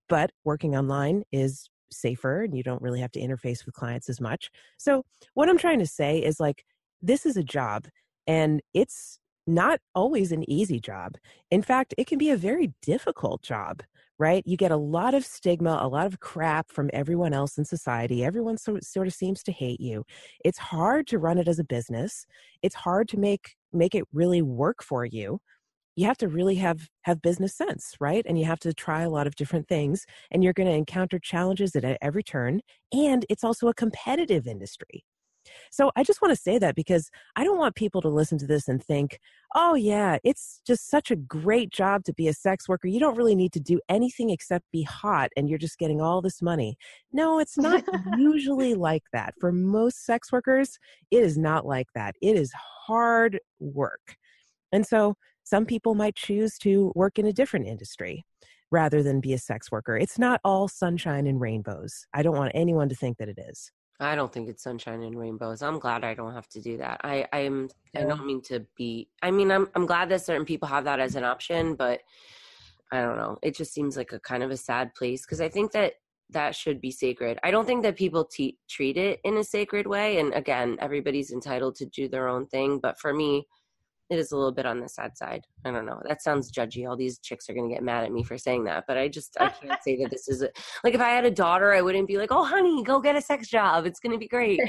But working online is safer and you don't really have to interface with clients as much. So what I'm trying to say is like, this is a job and it's not always an easy job. In fact, it can be a very difficult job, right? You get a lot of stigma, a lot of crap from everyone else in society. Everyone sort of seems to hate you. It's hard to run it as a business. It's hard to make it really work for you. You have to really have business sense, right? And you have to try a lot of different things, and you're going to encounter challenges at every turn. And it's also a competitive industry. So I just want to say that because I don't want people to listen to this and think, oh yeah, it's just such a great job to be a sex worker. You don't really need to do anything except be hot and you're just getting all this money. No, it's not usually like that. For most sex workers, it is not like that. It is hard work. And so some people might choose to work in a different industry rather than be a sex worker. It's not all sunshine and rainbows. I don't want anyone to think that it is. I don't think it's sunshine and rainbows. I'm glad I don't have to do that. I don't mean to be, I'm glad that certain people have that as an option, but I don't know. It just seems like a kind of a sad place because I think that should be sacred. I don't think that people treat it in a sacred way. And again, everybody's entitled to do their own thing. But for me, it is a little bit on the sad side. I don't know. That sounds judgy. All these chicks are going to get mad at me for saying that. But I can't say that this is like if I had a daughter, I wouldn't be like, oh, honey, go get a sex job. It's going to be great.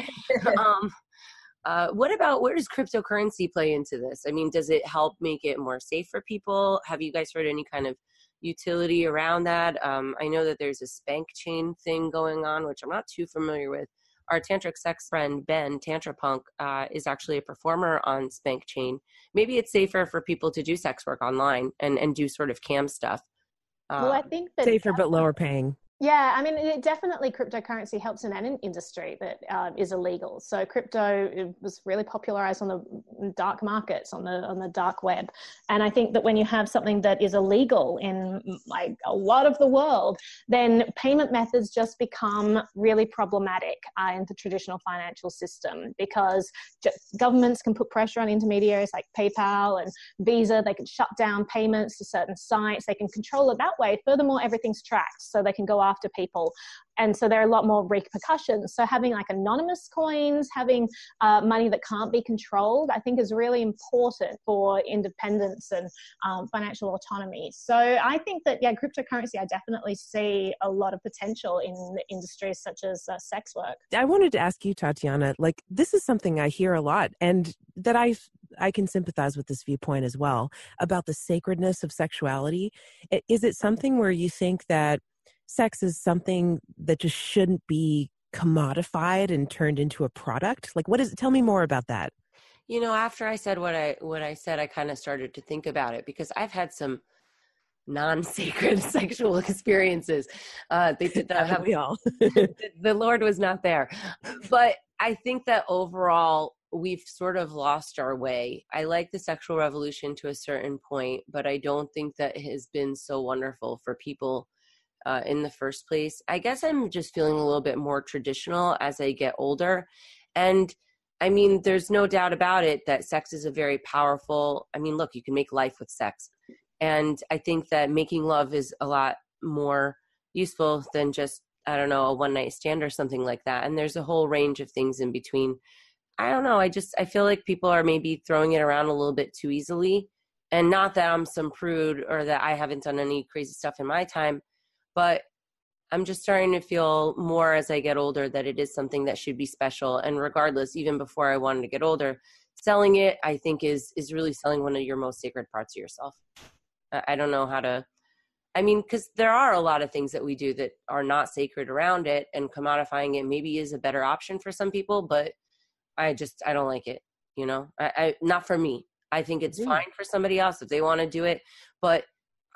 Where does cryptocurrency play into this? I mean, does it help make it more safe for people? Have you guys heard any kind of utility around that? I know that there's a spank chain thing going on, which I'm not too familiar with. Our tantric sex friend, Ben, Tantra Punk, is actually a performer on Spank Chain. Maybe it's safer for people to do sex work online and do sort of cam stuff. Well, I think that safer but lower paying. Yeah, I mean, it definitely cryptocurrency helps in an industry that is illegal. So crypto was really popularized on the dark markets, on the dark web. And I think that when you have something that is illegal in like a lot of the world, then payment methods just become really problematic in the traditional financial system because governments can put pressure on intermediaries like PayPal and Visa. They can shut down payments to certain sites. They can control it that way. Furthermore, everything's tracked, so they can go after people. And so there are a lot more repercussions. So having like anonymous coins, having money that can't be controlled, I think is really important for independence and financial autonomy. So I think that, yeah, cryptocurrency, I definitely see a lot of potential in industries such as sex work. I wanted to ask you, Tatiana, like this is something I hear a lot and that I can sympathize with this viewpoint as well about the sacredness of sexuality. Is it something where you think that sex is something that just shouldn't be commodified and turned into a product? Like, what is it? Tell me more about that. You know, after I said what I said, I kind of started to think about it because I've had some non-sacred sexual experiences. They did not have we all. The Lord was not there. But I think that overall, we've sort of lost our way. I like the sexual revolution to a certain point, but I don't think that it has been so wonderful for people in the first place. I guess I'm just feeling a little bit more traditional as I get older. And I mean, there's no doubt about it that sex is a very powerful, I mean, look, you can make life with sex. And I think that making love is a lot more useful than just, I don't know, a one night stand or something like that. And there's a whole range of things in between. I don't know. I feel like people are maybe throwing it around a little bit too easily. And not that I'm some prude or that I haven't done any crazy stuff in my time, but I'm just starting to feel more as I get older that it is something that should be special. And regardless, even before I wanted to get older, selling it, I think is really selling one of your most sacred parts of yourself. I don't know how to, I mean, because there are a lot of things that we do that are not sacred around it, and commodifying it maybe is a better option for some people, but I don't like it, you know, I not for me. I think it's fine for somebody else if they want to do it, but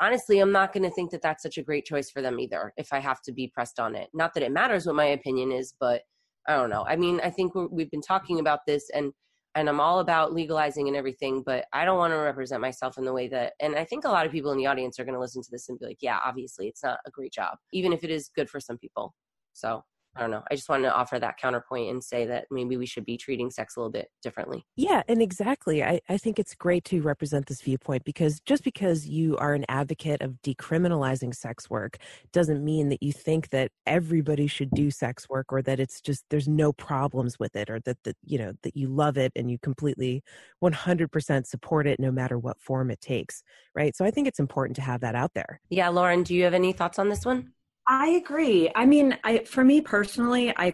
honestly, I'm not going to think that that's such a great choice for them either if I have to be pressed on it. Not that it matters what my opinion is, but I don't know. I mean, I think we've been talking about this, and I'm all about legalizing and everything, but I don't want to represent myself in the way that, and I think a lot of people in the audience are going to listen to this and be like, yeah, obviously it's not a great job, even if it is good for some people. So I don't know. I just wanted to offer that counterpoint and say that maybe we should be treating sex a little bit differently. Yeah, and exactly. I think it's great to represent this viewpoint, because just because you are an advocate of decriminalizing sex work doesn't mean that you think that everybody should do sex work, or that it's just, there's no problems with it, or that you know, that you love it and you completely 100% support it no matter what form it takes, right? So I think it's important to have that out there. Yeah, Lauren, do you have any thoughts on this one? I agree. I mean, for me personally, I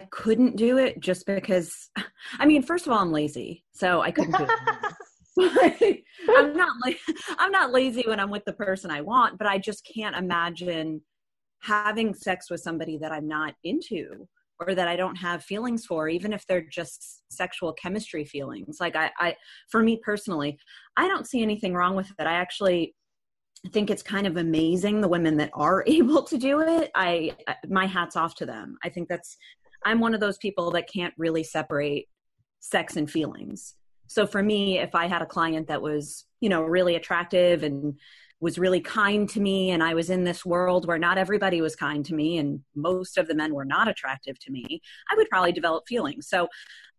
couldn't do it just because, I mean, first of all, I'm lazy, so I couldn't do it. I'm not lazy when I'm with the person I want, but I just can't imagine having sex with somebody that I'm not into, or that I don't have feelings for, even if they're just sexual chemistry feelings. Like for me personally, I don't see anything wrong with it. I actually think it's kind of amazing, the women that are able to do it. My hat's off to them. I think I'm one of those people that can't really separate sex and feelings. So for me, if I had a client that was, you know, really attractive and was really kind to me, and I was in this world where not everybody was kind to me, and most of the men were not attractive to me, I would probably develop feelings. So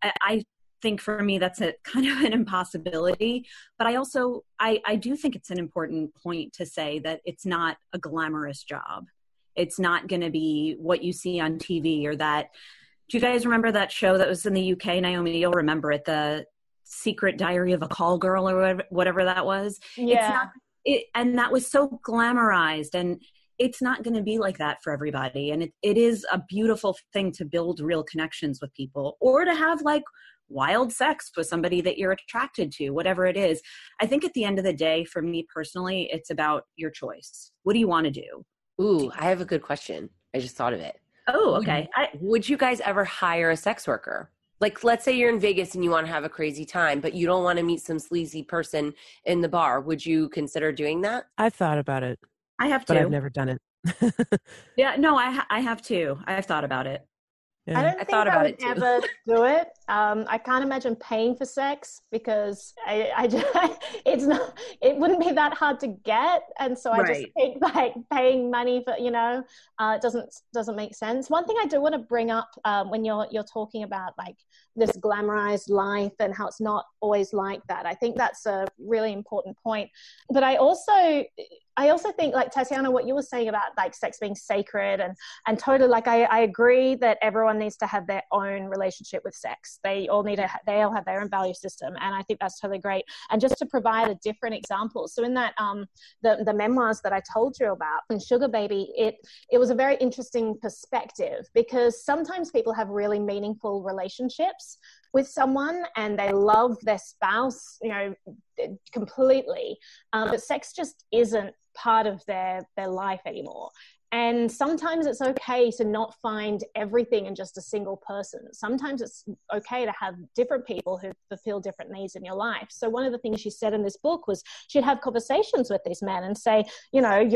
I think for me that's a kind of an impossibility, but I also I do think it's an important point to say that it's not a glamorous job. It's not going to be what you see on TV, or that. Do you guys remember that show that was in the UK? Naomi, you'll remember it, the Secret Diary of a Call Girl, or whatever that was. Yeah. And that was so glamorized, and it's not going to be like that for everybody. And it is a beautiful thing to build real connections with people, or to have like wild sex with somebody that you're attracted to, whatever it is. I think at the end of the day, for me personally, it's about your choice. What do you want to do? Ooh, I have a good question. I just thought of it. Oh, okay. Would you guys ever hire a sex worker? Like, let's say you're in Vegas and you want to have a crazy time, but you don't want to meet some sleazy person in the bar. Would you consider doing that? I've thought about it. I have too. But I've never done it. Yeah, no, I have too. I have thought about it. Yeah. I don't think I would ever do it. I can't imagine paying for sex, because it wouldn't be that hard to get, and so I just think like paying money for, you know, it doesn't make sense. One thing I do want to bring up when you're talking about like this glamorized life and how it's not always like that, I think that's a really important point. But I also think, like Tatiana, what you were saying about like sex being sacred, and totally, like I agree that everyone needs to have their own relationship with sex. They all have their own value system, and I think that's totally great. And just to provide a different example, so in that the memoirs that I told you about in Sugar Baby, it was a very interesting perspective, because sometimes people have really meaningful relationships with someone and they love their spouse, you know, completely, but sex just isn't part of their life anymore. And sometimes it's okay to not find everything in just a single person. Sometimes it's okay to have different people who fulfill different needs in your life. So one of the things she said in this book was she'd have conversations with these men and say, you know,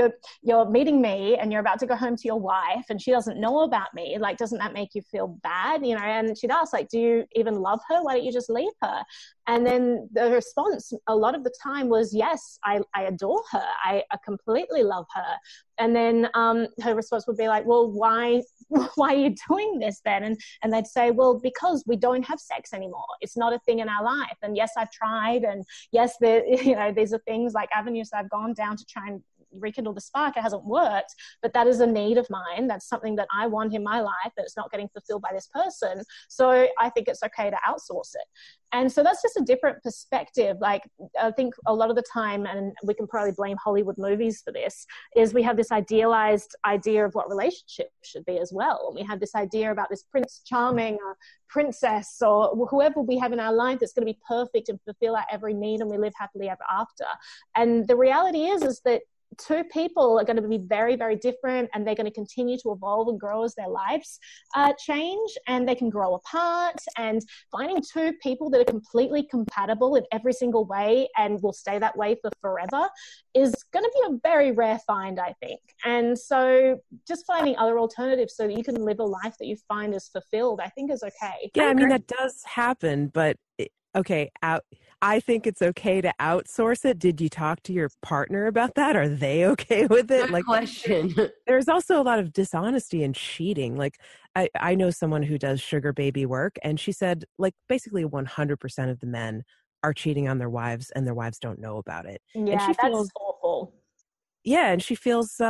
you're meeting me and you're about to go home to your wife and she doesn't know about me. Like, doesn't that make you feel bad? You know, and she'd ask, like, do you even love her? Why don't you just leave her? And then the response a lot of the time was, yes, I adore her. I completely love her. And then her response would be like, well, why are you doing this then? And they'd say, well, because we don't have sex anymore. It's not a thing in our life. And yes, I've tried. And yes, these are things like avenues that I've gone down to try and rekindle the spark. It hasn't worked, but that is a need of mine. That's something that I want in my life that it's not getting fulfilled by this person. So I think it's okay to outsource it. And so that's just a different perspective. Like, I think a lot of the time, and we can probably blame Hollywood movies for this, is we have this idealized idea of what relationships should be as well. We have this idea about this Prince Charming or princess or whoever we have in our life that's going to be perfect and fulfill our every need and we live happily ever after. And the reality is that two people are going to be very, very different, and they're going to continue to evolve and grow as their lives change, and they can grow apart. And finding two people that are completely compatible in every single way and will stay that way for forever is going to be a very rare find, I think. And so just finding other alternatives so that you can live a life that you find is fulfilled, I think is okay. Yeah, I mean, that does happen, but okay, I think it's okay to outsource it. Did you talk to your partner about that? Are they okay with it? Good question. There's also a lot of dishonesty and cheating. Like, I know someone who does sugar baby work, and she said, like, basically 100% of the men are cheating on their wives, and their wives don't know about it. Yeah, and she that's feels awful. Yeah, and she feels,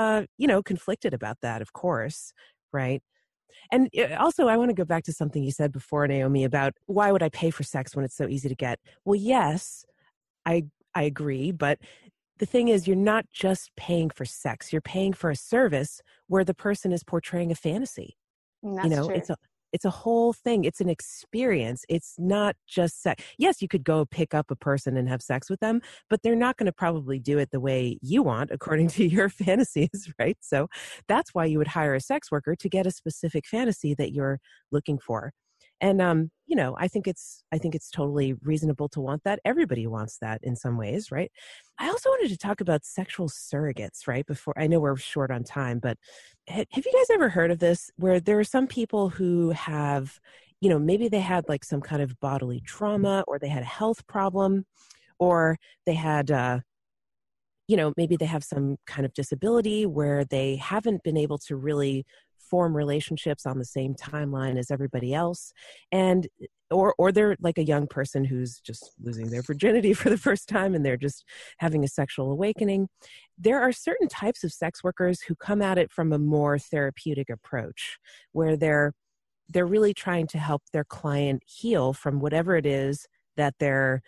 conflicted about that, of course, right? And also, I want to go back to something you said before, Naomi, about why would I pay for sex when it's so easy to get? Well, yes, I agree. But the thing is, you're not just paying for sex. You're paying for a service where the person is portraying a fantasy. That's true. It's a whole thing. It's an experience. It's not just sex. Yes, you could go pick up a person and have sex with them, but they're not going to probably do it the way you want, according to your fantasies, right? So that's why you would hire a sex worker, to get a specific fantasy that you're looking for. And, I think it's totally reasonable to want that. Everybody wants that in some ways, right? I also wanted to talk about sexual surrogates, right? Before, I know we're short on time, but have you guys ever heard of this, where there are some people who have, maybe they had like some kind of bodily trauma, or they had a health problem, or they had, maybe they have some kind of disability where they haven't been able to really form relationships on the same timeline as everybody else, and or they're like a young person who's just losing their virginity for the first time, and they're just having a sexual awakening. There are certain types of sex workers who come at it from a more therapeutic approach, where they're really trying to help their client heal from whatever it is that they're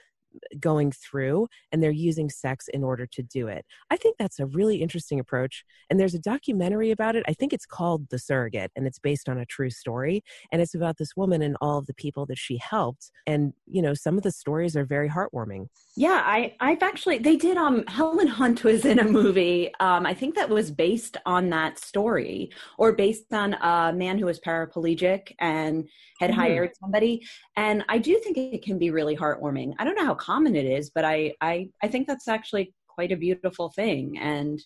going through, and they're using sex in order to do it. I think that's a really interesting approach. And there's a documentary about it. I think it's called The Surrogate, and it's based on a true story. And it's about this woman and all of the people that she helped. And, some of the stories are very heartwarming. Yeah, I've actually, they did, Helen Hunt was in a movie. I think that was based on that story, or based on a man who was paraplegic and had hired somebody. And I do think it can be really heartwarming. I don't know how common it is, but I think that's actually quite a beautiful thing. And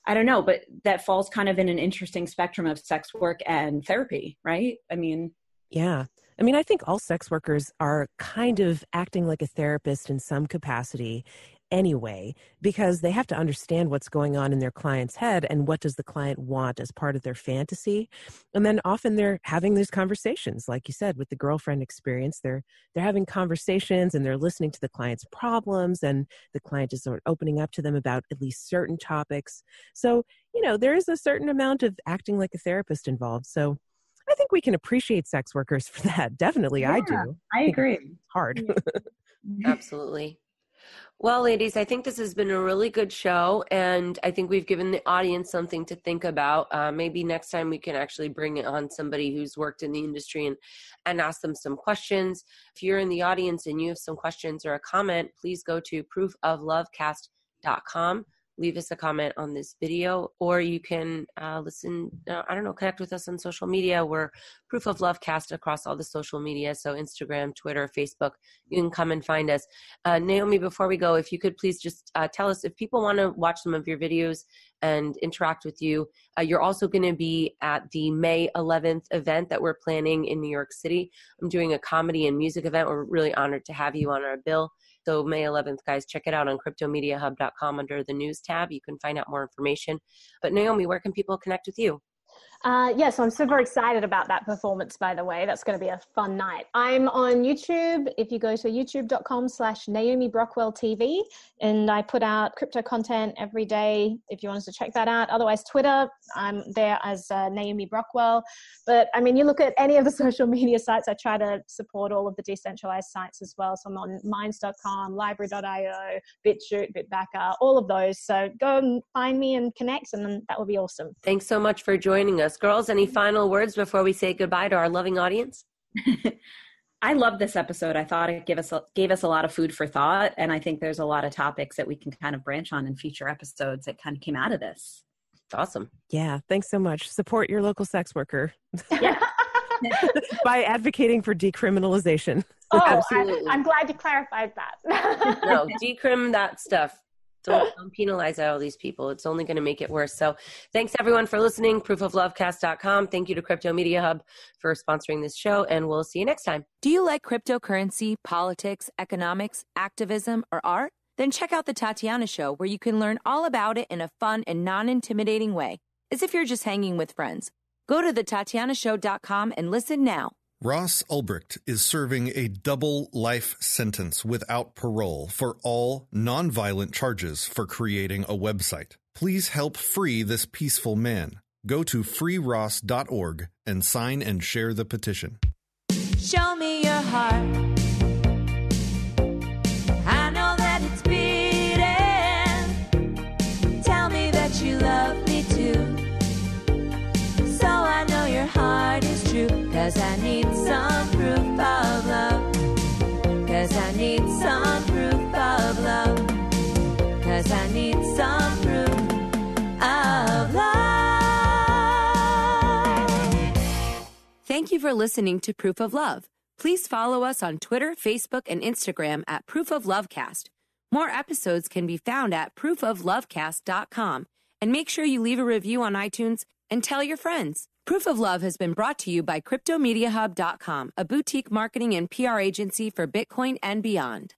I don't know, but that falls kind of in an interesting spectrum of sex work and therapy, right? I mean, yeah. I think all sex workers are kind of acting like a therapist in some capacity anyway, because they have to understand what's going on in their client's head and what does the client want as part of their fantasy. And then often they're having these conversations, like you said, with the girlfriend experience. They're having conversations, and they're listening to the client's problems, and the client is sort of opening up to them about at least certain topics. So, there is a certain amount of acting like a therapist involved. So I think we can appreciate sex workers for that. Definitely, yeah, I do. I agree. It's hard. Absolutely. Well, ladies, I think this has been a really good show, and I think we've given the audience something to think about. Maybe next time we can actually bring on somebody who's worked in the industry and ask them some questions. If you're in the audience and you have some questions or a comment, please go to proofoflovecast.com. Leave us a comment on this video, or you can connect with us on social media. We're Proof of Lovecast across all the social media, so Instagram, Twitter, Facebook. You can come and find us. Naomi, before we go, if you could please just tell us if people want to watch some of your videos and interact with you. You're also going to be at the May 11th event that we're planning in New York City. I'm doing a comedy and music event. We're really honored to have you on our bill. So May 11th, guys, check it out on cryptomediahub.com under the news tab. You can find out more information. But Naomi, where can people connect with you? Yes, I'm super excited about that performance, by the way. That's going to be a fun night. I'm on YouTube. If you go to youtube.com/Naomi Brockwell TV, and I put out crypto content every day if you want us to check that out. Otherwise, Twitter, I'm there as Naomi Brockwell. But I mean, you look at any of the social media sites, I try to support all of the decentralized sites as well. So I'm on minds.com, library.io, BitChute, Bitbacker, all of those. So go and find me and connect, and that would be awesome. Thanks so much for joining us. Girls, any final words before we say goodbye to our loving audience? I love this episode. I thought it gave us a lot of food for thought. And I think there's a lot of topics that we can kind of branch on in future episodes that kind of came out of this. Awesome. Yeah, thanks so much. Support your local sex worker. Yeah. By advocating for decriminalization. Oh, Absolutely. I'm glad you clarified that. No, decrim that stuff. Don't penalize all these people. It's only going to make it worse. So thanks everyone for listening. proofoflovecast.com. Thank you to Crypto Media Hub for sponsoring this show, and we'll see you next time. Do you like cryptocurrency, politics, economics, activism, or art? Then check out The Tatiana Show, where you can learn all about it in a fun and non-intimidating way, as if you're just hanging with friends. Go to thetatianashow.com and listen now. Ross Ulbricht is serving a double life sentence without parole for all nonviolent charges for creating a website. Please help free this peaceful man. Go to freeross.org and sign and share the petition. Show me your heart. I know that it's beating. Tell me that you love me too. So I know your heart is true. 'Cause I need some proof of love. 'Cause I need some proof of love. 'Cause I need some proof of love. Thank you for listening to Proof of Love. Please follow us on Twitter, Facebook, and Instagram at Proof of Lovecast. More episodes can be found at proofoflovecast.com. And make sure you leave a review on iTunes and tell your friends. Proof of Love has been brought to you by CryptoMediaHub.com, a boutique marketing and PR agency for Bitcoin and beyond.